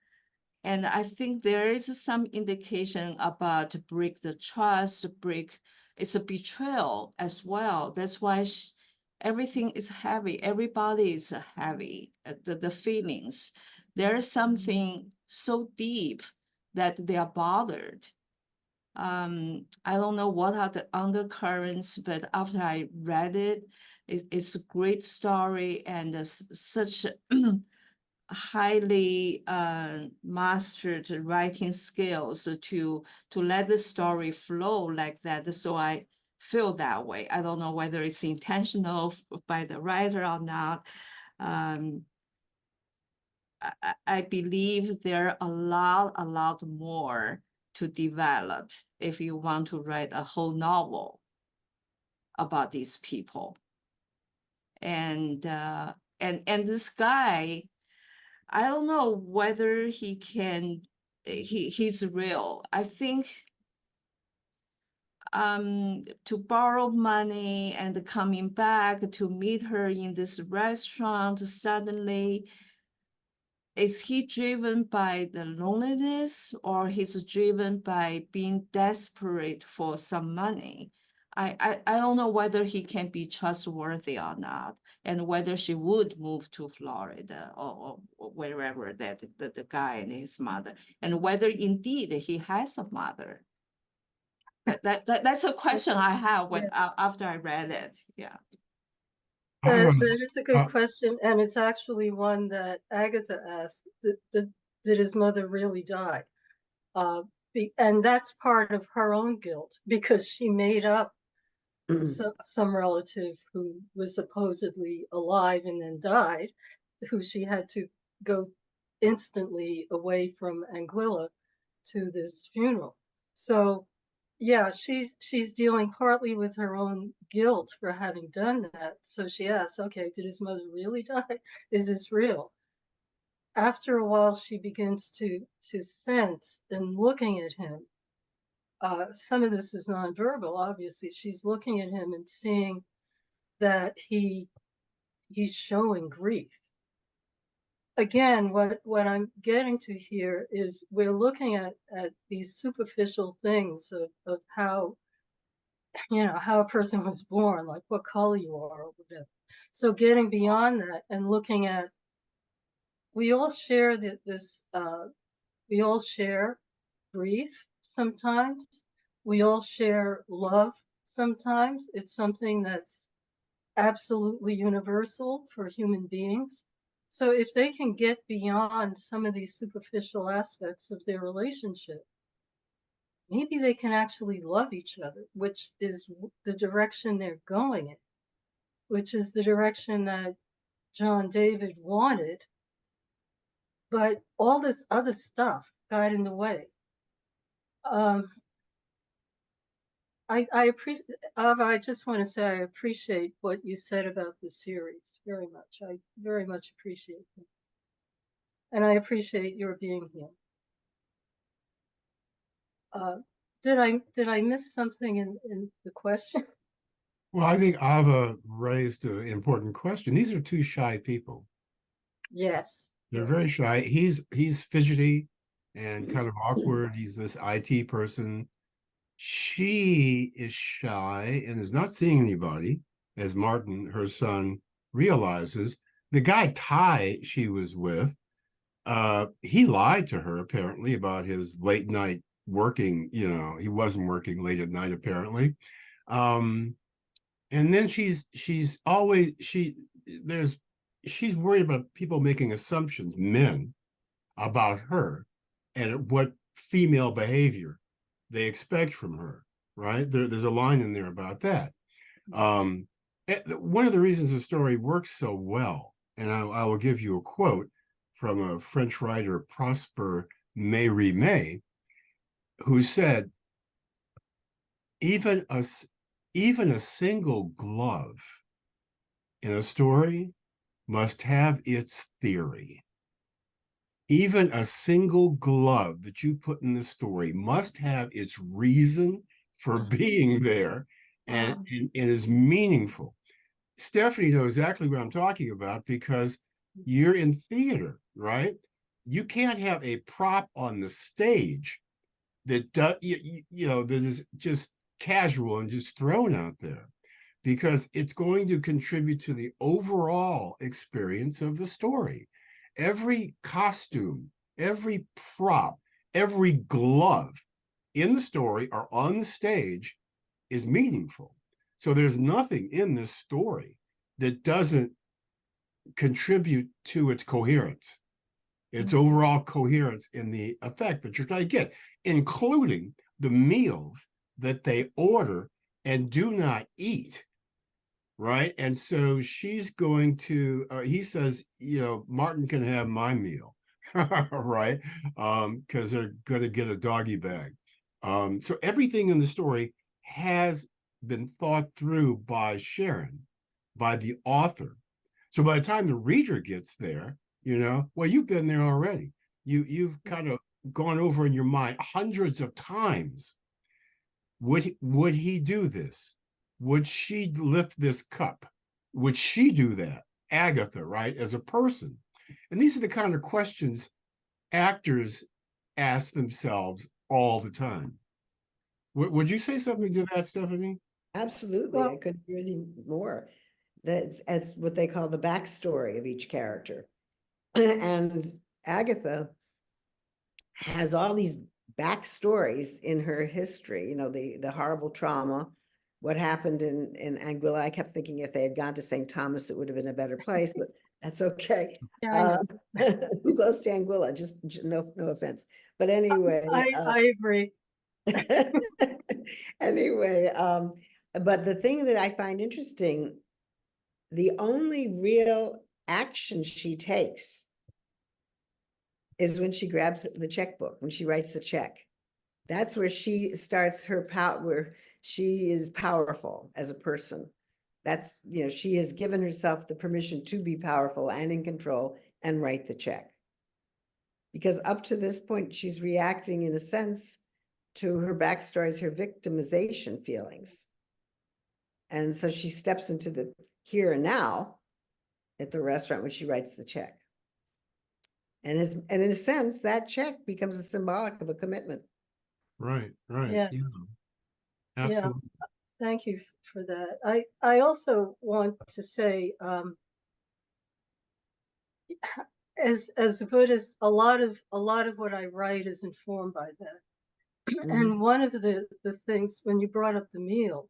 And I think there is some indication about break the trust, break, it's a betrayal as well. That's why everything is heavy. Everybody is heavy, the feelings. There's something so deep that they are bothered. I don't know what are the undercurrents, but after I read it, it's a great story, and such highly mastered writing skills to let the story flow like that. So I feel that way. I don't know whether it's intentional by the writer or not. I believe there are a lot more to develop if you want to write a whole novel about these people. And this guy, I don't know whether he's real. I think to borrow money and coming back to meet her in this restaurant suddenly, is he driven by the loneliness, or he's driven by being desperate for some money? I don't know whether he can be trustworthy or not, and whether she would move to Florida or wherever that the guy and his mother, and whether indeed he has a mother. That's a question I have when after I read it. Yeah. That is a good question, and it's actually one that Agatha asked. Did his mother really die? And that's part of her own guilt, because she made up some relative who was supposedly alive and then died, who she had to go instantly away from Anguilla to this funeral. So yeah, she's dealing partly with her own guilt for having done that. So she asks, okay, did his mother really die? Is this real? After a while, she begins to sense, and looking at him, some of this is nonverbal, obviously. She's looking at him and seeing that he's showing grief. Again, what I'm getting to here is we're looking at these superficial things of how, how a person was born, like what color you are or whatever. So getting beyond that and looking at, we all share we all share grief sometimes. We all share love sometimes. It's something that's absolutely universal for human beings. So if they can get beyond some of these superficial aspects of their relationship, maybe they can actually love each other, which is the direction they're going in, which is the direction that John David wanted. But all this other stuff got in the way. I just want to say I appreciate what you said about the series very much. I very much appreciate it. And I appreciate your being here. Did I miss something in the question? Well, I think Ava raised an important question. These are two shy people. Yes. They're very shy. He's fidgety and kind of awkward. He's this IT person. She is shy and is not seeing anybody, as Martin, her son, realizes. The guy Ty she was with, he lied to her apparently about his late night working. He wasn't working late at night apparently. And And then she's always she's worried about people making assumptions, men, about her and what female behavior they expect from her, right? There's a line in there about that. One of the reasons the story works so well, and I will give you a quote from a French writer, Prosper Mérimée, who said, even a single glove in a story must have its theory. Even a single glove that you put in the story must have its reason for being there and is meaningful. Stephanie knows exactly what I'm talking about because you're in theater, right? You can't have a prop on the stage that that is just casual and just thrown out there, because it's going to contribute to the overall experience of the story. Every costume, every prop, every glove in the story or on the stage is meaningful. So there's nothing in this story that doesn't contribute to its coherence, its overall coherence in the effect that you're trying to get, including the meals that they order and do not eat, right? And so she's going to, he says, Martin can have my meal, right? Because they're going to get a doggy bag. So everything in the story has been thought through by Sharyn, by the author. So by the time the reader gets there, well, you've been there already. You've kind of gone over in your mind hundreds of times. Would he do this? Would she lift this cup? Would she do that? Agatha, right? As a person. And these are the kind of questions actors ask themselves all the time. Would you say something to that, Stephanie? Absolutely. Well, I couldn't agree with you more. That's what they call the backstory of each character. And Agatha has all these backstories in her history, the horrible trauma, what happened in Anguilla. I kept thinking if they had gone to St. Thomas, it would have been a better place, but that's okay. Yeah, I know. Who goes to Anguilla? Just no offense. But anyway. I agree. Anyway, but the thing that I find interesting, the only real action she takes is when she grabs the checkbook, when she writes the check. That's where she starts her power, where she is powerful as a person. That's, she has given herself the permission to be powerful and in control and write the check. Because up to this point, she's reacting in a sense to her backstories, her victimization feelings. And so she steps into the here and now at the restaurant when she writes the check. And in a sense, that check becomes a symbolic of a commitment. Right. Yes. Yeah, absolutely. Yeah. Thank you for that. I also want to say, as a Buddhist, a lot of what I write is informed by that. And one of the things, when you brought up the meal,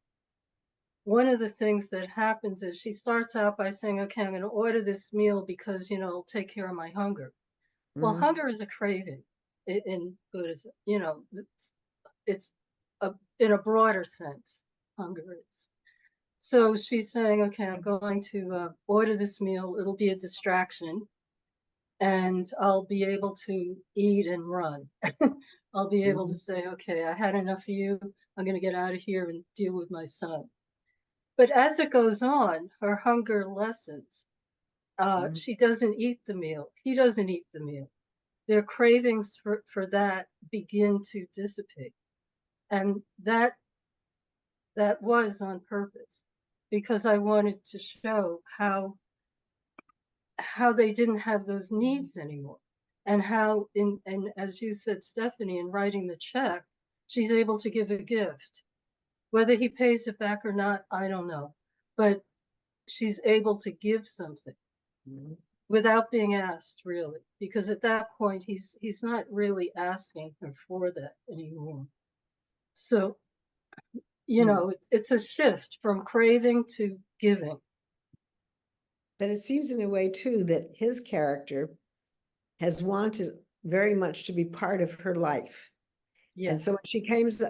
one of the things that happens is she starts out by saying, okay, I'm going to order this meal because, it'll take care of my hunger. Well, hunger is a craving in Buddhism. It's in a broader sense, hunger is. So she's saying, okay, I'm going to order this meal. It'll be a distraction and I'll be able to eat and run. I'll be able to say, okay, I had enough of you. I'm going to get out of here and deal with my son. But as it goes on, her hunger lessens. She doesn't eat the meal. He doesn't eat the meal. Their cravings for that begin to dissipate. And that was on purpose, because I wanted to show how they didn't have those needs anymore. And how, and as you said, Stephanie, in writing the check, she's able to give a gift. Whether he pays it back or not, I don't know. But she's able to give something without being asked, really, because at that point he's not really asking her for that anymore. So you know, it's a shift from craving to giving. But it seems in a way too that his character has wanted very much to be part of her life. And so Yes. when she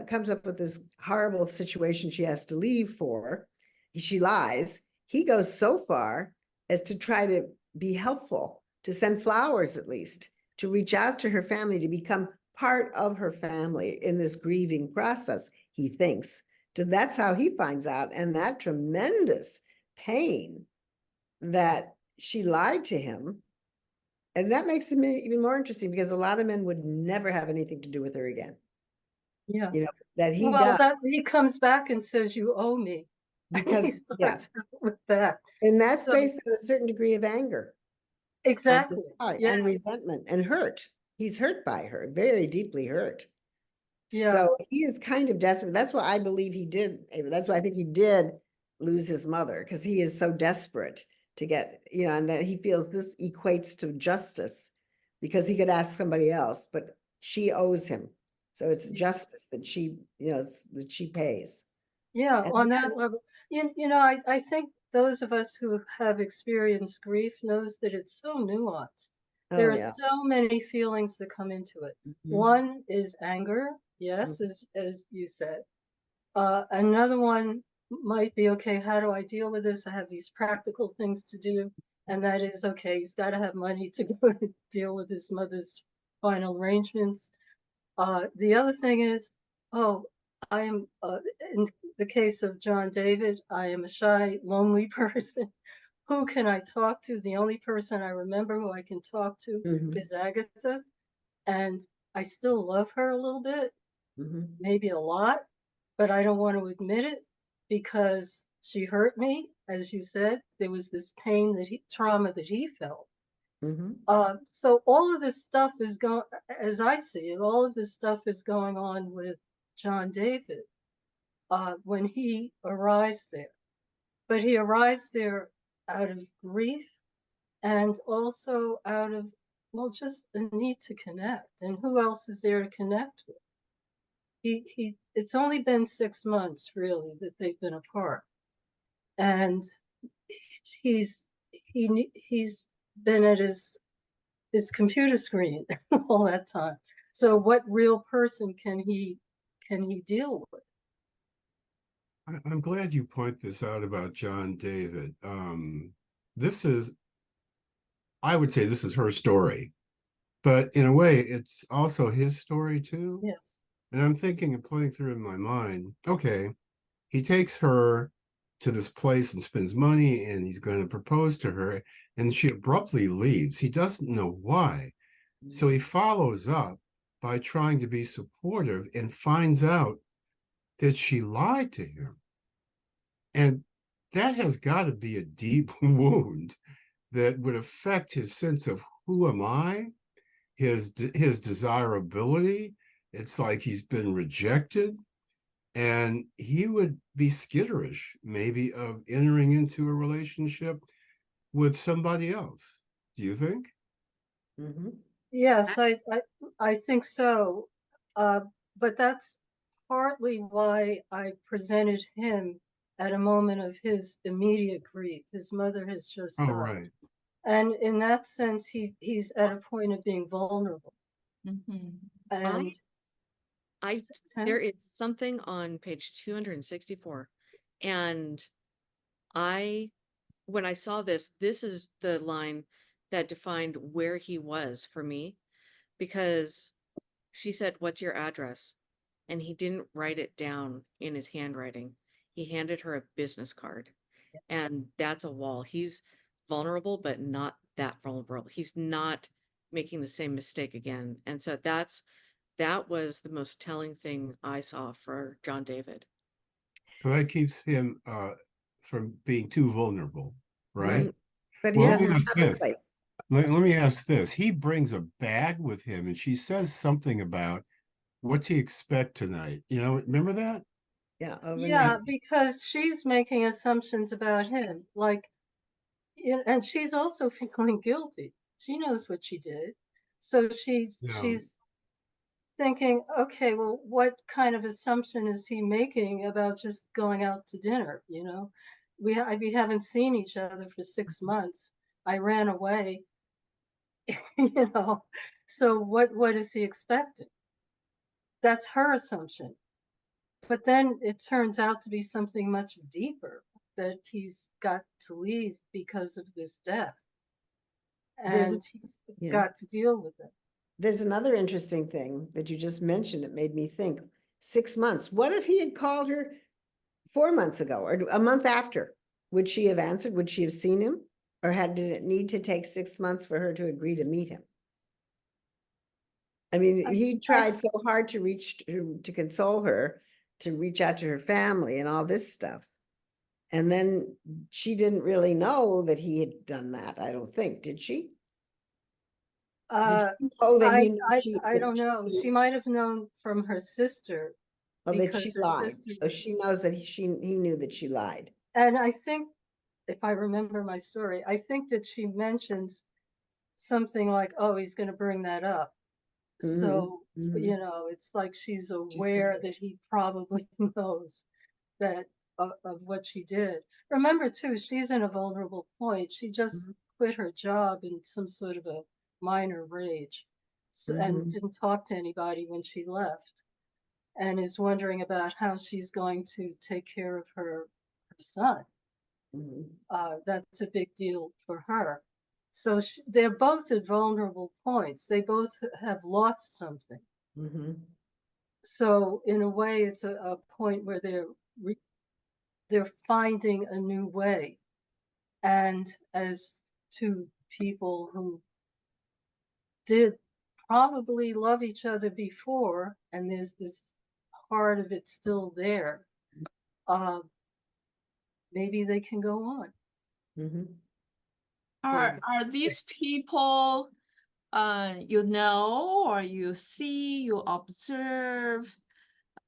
comes up with this horrible situation she has to leave for, she lies. He goes so far as to try to be helpful, to send flowers at least, to reach out to her family, to become part of her family in this grieving process, he thinks. That's how he finds out. And that tremendous pain that she lied to him. And that makes him even more interesting because a lot of men would never have anything to do with her again. Yeah. You know, that he Well, does. that he comes back and says, "You owe me." Because, he starts out with that. and that's So based on a certain degree of anger on his exactly. part Yes. and resentment and hurt. He's hurt by her, very deeply hurt. Yeah. So he is kind of desperate. That's why I believe he did. That's why I think he did lose his mother, because he is so desperate to get, you know, and that he feels this equates to justice because he could ask somebody else, but she owes him. So it's justice that she, you know, that she pays. Yeah, And on then, that level. You know, I think those of us who have experienced grief knows that it's so nuanced. There oh are yeah. so many feelings that come into it. One is anger, yes, as you said. Another one might be, okay, how do I deal with this? I have these practical things to do. And that is, okay, he's got to have money to go to deal with his mother's final arrangements. The other thing is, oh, I am, in the case of John David, I am a shy, lonely person. Who can I talk to? The only person I remember who I can talk to is Agatha. And I still love her a little bit, maybe a lot, but I don't want to admit it because she hurt me. As you said, there was this pain trauma that he felt. So all of this stuff is going, as I see it, all of this stuff is going on with John David when he arrives there. But he arrives there out of grief and also out of, well, just the need to connect. And who else is there to connect with? It's only been 6 months really that they've been apart. And he's been at his computer screen all that time. So what real person can he deal with? I'm glad you point this out about John David. This is, I would say this is her story, but in a way, it's also his story too. Yes. And I'm thinking and playing through in my mind, okay, he takes her to this place and spends money and he's going to propose to her, and she abruptly leaves. He doesn't know why. So he follows up by trying to be supportive and finds out that she lied to him. And that has got to be a deep wound that would affect his sense of who am I, his desirability. It's like he's been rejected, and he would be skitterish maybe of entering into a relationship with somebody else. Do you think? Yes, I think so. But that's partly why I presented him at a moment of his immediate grief. His mother has just Oh, died. right. And in that sense, he's at a point of being vulnerable. And there is something on page 264, and when I saw this is the line that defined where he was for me, because she said, "What's your address?" And he didn't write it down in his handwriting. He handed her a business card, and that's a wall. He's vulnerable, but not that vulnerable. He's not making the same mistake again. And so that was the most telling thing I saw for John David. So that keeps him from being too vulnerable, right? But he Well, has let me his ask other this. place. Let me ask this. He brings a bag with him, and she says something about what's he expect tonight. You know, remember that? Yeah, yeah, overnight. because she's making assumptions about him, like, and she's also feeling guilty. She knows what she did, so she's thinking, okay, well, what kind of assumption is he making about just going out to dinner? You know, we haven't seen each other for 6 months. I ran away, you know. So what is he expecting? That's her assumption. But then it turns out to be something much deeper, that he's got to leave because of this death, There's and he's yeah. got to deal with it. There's another interesting thing that you just mentioned. It made me think 6 months. What if he had called her 4 months ago or a month after? Would she have answered? Would she have seen him? Or did it need to take 6 months for her to agree to meet him? I mean, he tried so hard to to console her, to reach out to her family and all this stuff. And then she didn't really know that he had done that, I don't think, did she? Did you know that he knew I don't know. She might have known from her sister, that she because her lied? sister So she knows that he knew that she lied. and I think, if I remember my story, I think that she mentions something like, "Oh, he's going to bring that up." So, you know, it's like she's aware that he probably knows that of what she did. Remember too, she's in a vulnerable point. She just quit her job in some sort of a minor rage, and didn't talk to anybody when she left, and is wondering about how she's going to take care of her son. That's a big deal for her. So they're both at vulnerable points. They both have lost something. So in a way, it's a point where they're finding a new way. And as two people who did probably love each other before, and there's this part of it still there, maybe they can go on. Are these people you know, or you see, you observe?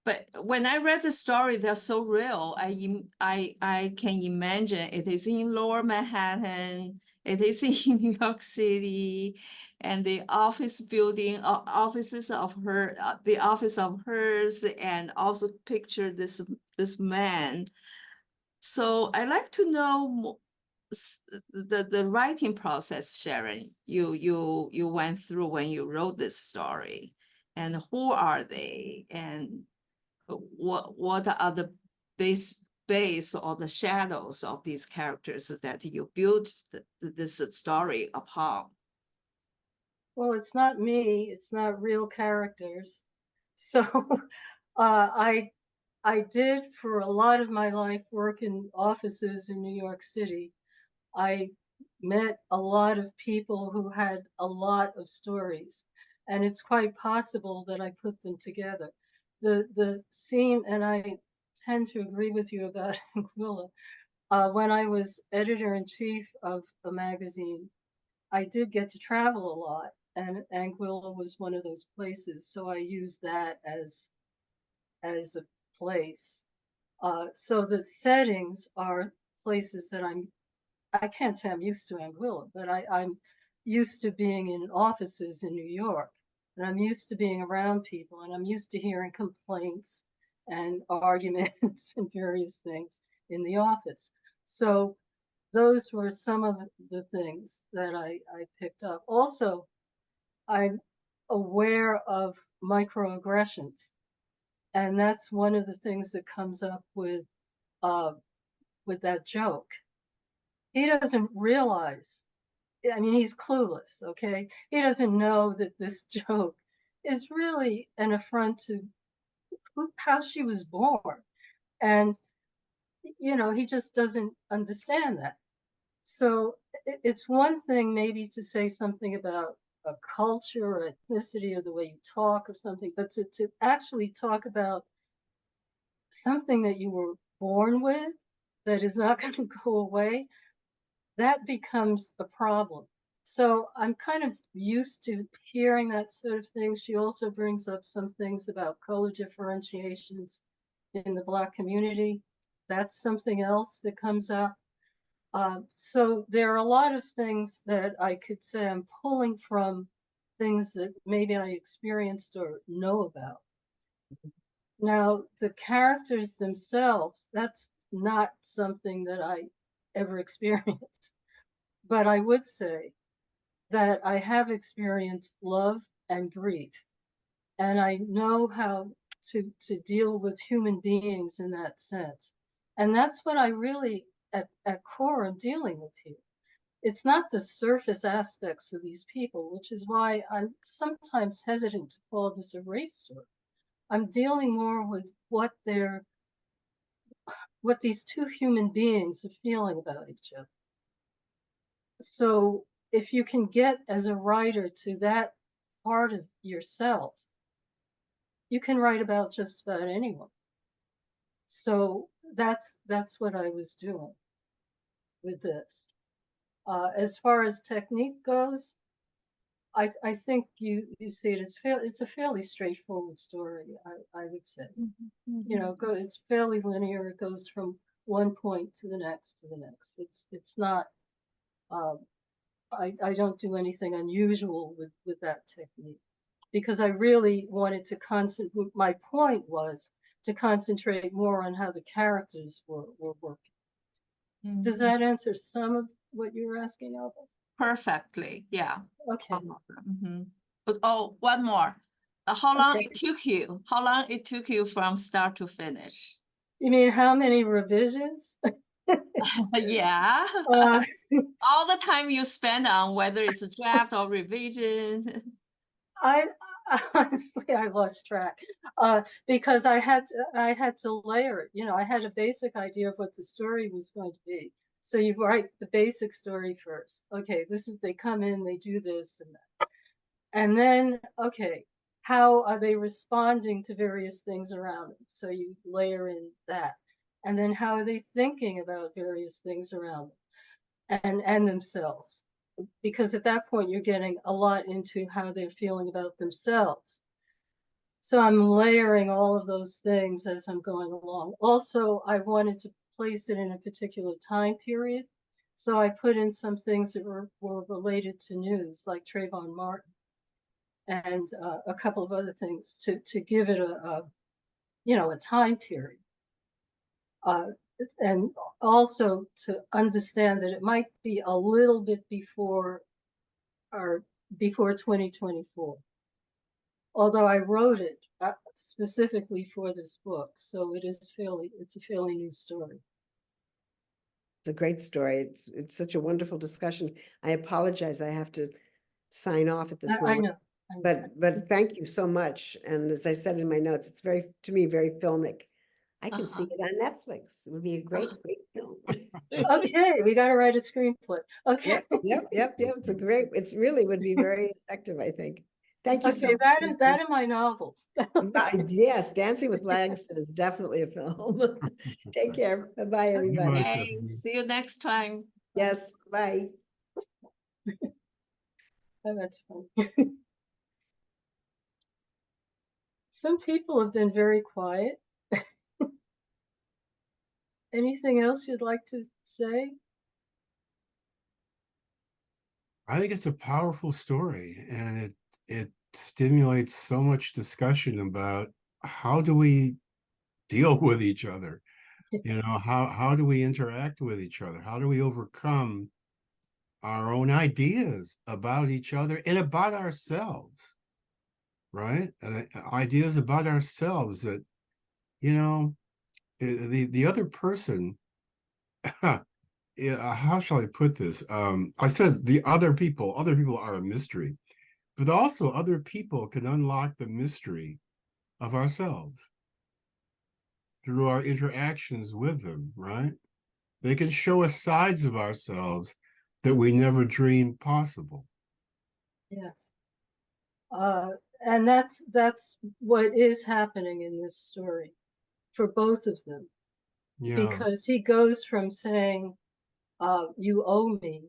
But when I read the story, they're so real. I can imagine it is in Lower Manhattan, it is in New York City, and the office building, offices of her, the office of hers, and also picture this man. So I like to know the writing process, Sharyn, you went through when you wrote this story, and who are they, and what are the base or the shadows of these characters that you built this story upon? Well, it's not me. It's not real characters. So I did for a lot of my life work in offices in New York City. I met a lot of people who had a lot of stories, and it's quite possible that I put them together. The scene, and I tend to agree with you about Anguilla. When I was editor-in-chief of a magazine, I did get to travel a lot, and Anguilla was one of those places. So I used that as a place. So the settings are places that I can't say I'm used to Anguilla, but I'm used to being in offices in New York, and I'm used to being around people, and I'm used to hearing complaints and arguments and various things in the office. So those were some of the things that I picked up. Also, I'm aware of microaggressions, and that's one of the things that comes up with that joke. He doesn't realize, I mean, he's clueless, okay? He doesn't know that this joke is really an affront to how she was born. And, you know, he just doesn't understand that. So it's one thing maybe to say something about a culture or ethnicity or the way you talk or something, but to actually talk about something that you were born with that is not going to go away, that becomes a problem. So I'm kind of used to hearing that sort of thing. She also brings up some things about color differentiations in the Black community. That's something else that comes up. So there are a lot of things that I could say I'm pulling from things that maybe I experienced or know about. Now, the characters themselves, that's not something that I ever experienced. But I would say that I have experienced love and grief, and I know how to deal with human beings in that sense. And that's what I really, at core, am dealing with here. It's not the surface aspects of these people, which is why I'm sometimes hesitant to call this a race story. I'm dealing more with what these two human beings are feeling about each other. So if you can get as a writer to that part of yourself, you can write about just about anyone. So that's what I was doing with this. As far as technique goes, I think you see it. It's a fairly straightforward story. I would say, you know, it's fairly linear. It goes from one point to the next to the next. It's not. I don't do anything unusual with that technique, because I really wanted to concentrate. My point was to concentrate more on how the characters were working. Does that answer some of what you were asking, Alba? Perfectly, yeah. Okay. But one more. How long Okay. it took you? How long it took you from start to finish? You mean how many revisions? Yeah. Uh, All the time you spend on whether it's a draft or revision. I honestly, I lost track, because I had to layer it. You know, I had a basic idea of what the story was going to be. So you write the basic story first. Okay, they come in, they do this and that. And then, okay, how are they responding to various things around them? So you layer in that. And then how are they thinking about various things around them and themselves? Because at that point, you're getting a lot into how they're feeling about themselves. So I'm layering all of those things as I'm going along. Also, I wanted to place it in a particular time period. So I put in some things that were related to news, like Trayvon Martin, and a couple of other things to give it a time period. And also to understand that it might be a little bit before 2024. Although I wrote it specifically for this book, so it's a fairly new story. It's a great story. It's such a wonderful discussion. I apologize. I have to sign off at this I moment. know. But thank you so much. And as I said in my notes, it's to me, very filmic. I can see it on Netflix. It would be a great film. Okay, we got to write a screenplay. Okay. Yep. It's really would be very effective, I think. Thank you so Okay, much. that and my novel. Yes, Dancing with Langston is definitely a film. Take care. Bye-bye, everybody. Okay, see you next time. Yes, bye. Oh, that's funny. Some people have been very quiet. Anything else you'd like to say? I think it's a powerful story, and it stimulates so much discussion about how do we deal with each other. You know, how do we interact with each other? How do we overcome our own ideas about each other and about ourselves, right? And ideas about ourselves that, you know, the other person, how shall I put this? I said the other people are a mystery, but also other people can unlock the mystery of ourselves through our interactions with them, right? They can show us sides of ourselves that we never dreamed possible. Yes. And that's what is happening in this story for both of them. Yeah. Because he goes from saying, you owe me,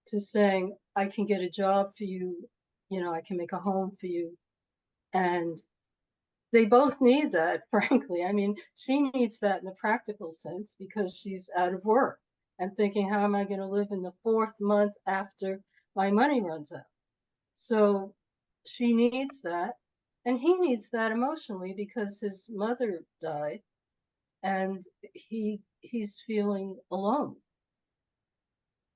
to saying, I can get a job for you, I can make a home for you. And they both need that, frankly. I mean, she needs that in the practical sense because she's out of work and thinking, how am I going to live in the 4th month after my money runs out? So she needs that, and he needs that emotionally because his mother died, and he's feeling alone.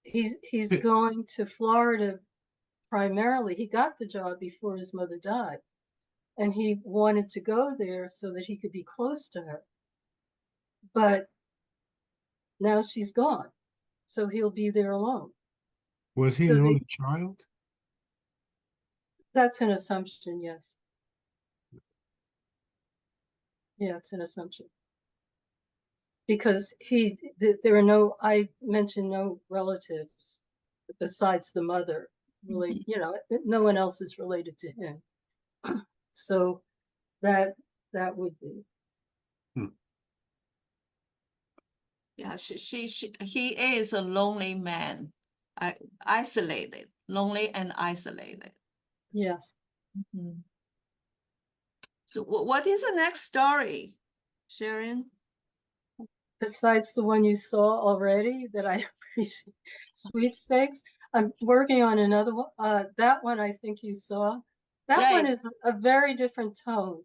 He's going to Florida primarily. He got the job before his mother died, and he wanted to go there so that he could be close to her. But now she's gone, so he'll be there alone. Was he So an only child? that's an assumption, yes. Yeah, it's an assumption. Because there are no, I mentioned no relatives besides the mother, really, you know, no one else is related to him. So that would be. Yeah, he is a lonely man, isolated, lonely and isolated. Yes. So what is the next story, Sharyn? Besides the one you saw already that I appreciate, Sweepstakes, I'm working on another one. That one I think you saw. That one is a very different tone.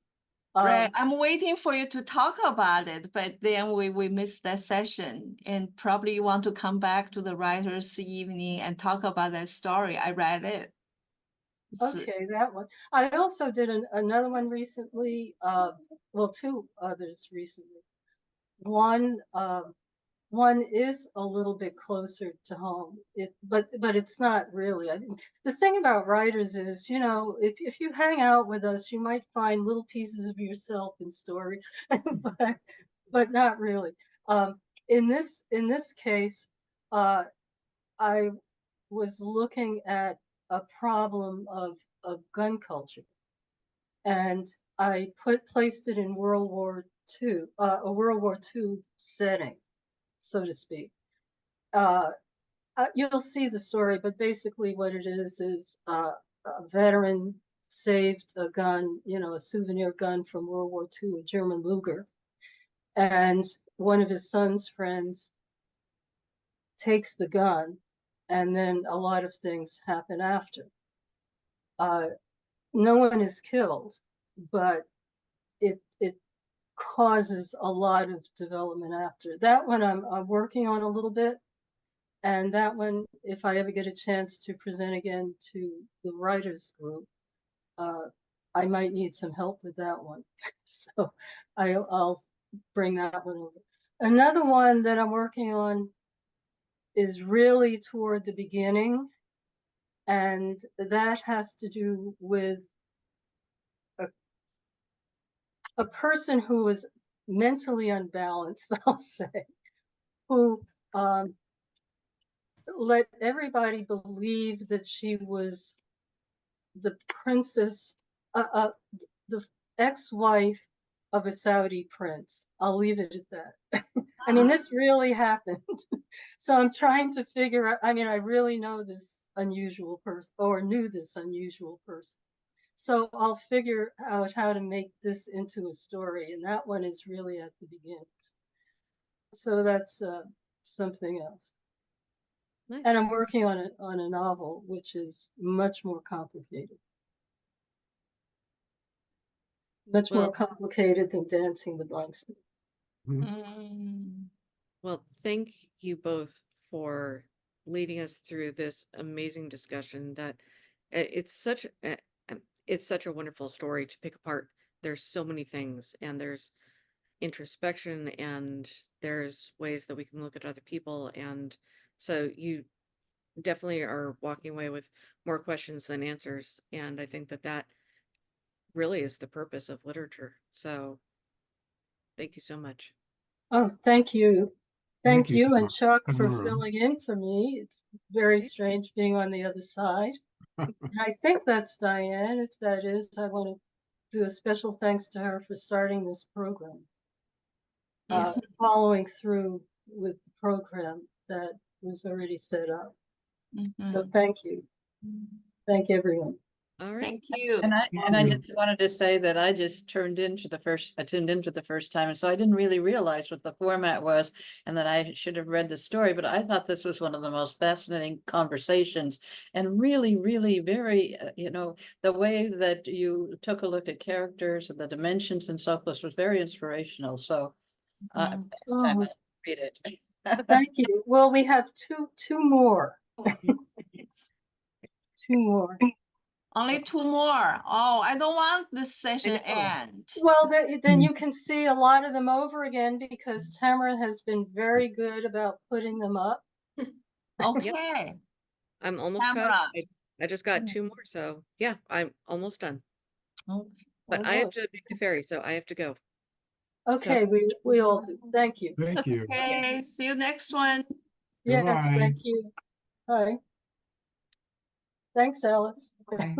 Right, I'm waiting for you to talk about it, but then we missed that session, and probably you want to come back to the writers' evening and talk about that story. I read it. Okay, that one. I also did another one recently. Well, two others recently. One is a little bit closer to home. But it's not really. I mean, the thing about writers is, you know, if you hang out with us, you might find little pieces of yourself in stories, but not really. In this case, I was looking at a problem of gun culture, and I placed it in World War II, a World War II setting, so to speak. You'll see the story, but basically what it is a veteran saved a gun, you know, a souvenir gun from World War II, a German Luger, and one of his son's friends takes the gun, and then a lot of things happen after. No one is killed, but it causes a lot of development after. That one I'm working on a little bit, and that one, if I ever get a chance to present again to the writers group, I might need some help with that one. So I'll bring that one over. Another one that I'm working on is really toward the beginning, and that has to do with a person who was mentally unbalanced, I'll say, who let everybody believe that she was the princess, the ex-wife of a Saudi prince. I'll leave it at that. I mean, this really happened. So I'm trying to figure out, I mean, I really know this unusual person, or knew this unusual person. So I'll figure out how to make this into a story, and that one is really at the beginnings. So that's something else. Nice. And I'm working on a novel, which is much more complicated. Much more complicated than Dancing with Langston. Well, thank you both for leading us through this amazing discussion. That it's such a wonderful story to pick apart. There's so many things, and there's introspection, and there's ways that we can look at other people, and so you definitely are walking away with more questions than answers, and I think that really is the purpose of literature. So thank you so much. Oh, thank you. Thank you and Chuck for Tamarah. filling in for me. It's very strange being on the other side. And I think that's Diane. If that is, I want to do a special thanks to her for starting this program. Following through with the program that was already set up. So thank you. Thank everyone. All right. Thank you. And I you. just wanted to say that I just tuned in for the first time, and so I didn't really realize what the format was, and that I should have read the story, but I thought this was one of the most fascinating conversations, and really, really very, the way that you took a look at characters and the dimensions and so forth was very inspirational. So Mhm. next time Oh, I'll read it. thank you. Well, we have two more. Two more. Only two more. Oh, I don't want this session know. end. Well, then you can see a lot of them over again because Tamarah has been very good about putting them up. Okay, I'm almost caught up. Tamarah. I just got 2 more, so yeah, I'm almost done. Okay. But I have to Almost. make the ferry, so I have to go. Okay, we all do. Thank you. Thank you. Okay, see you next one. Yes, Goodbye. thank you. Bye. Thanks, Alice. Okay.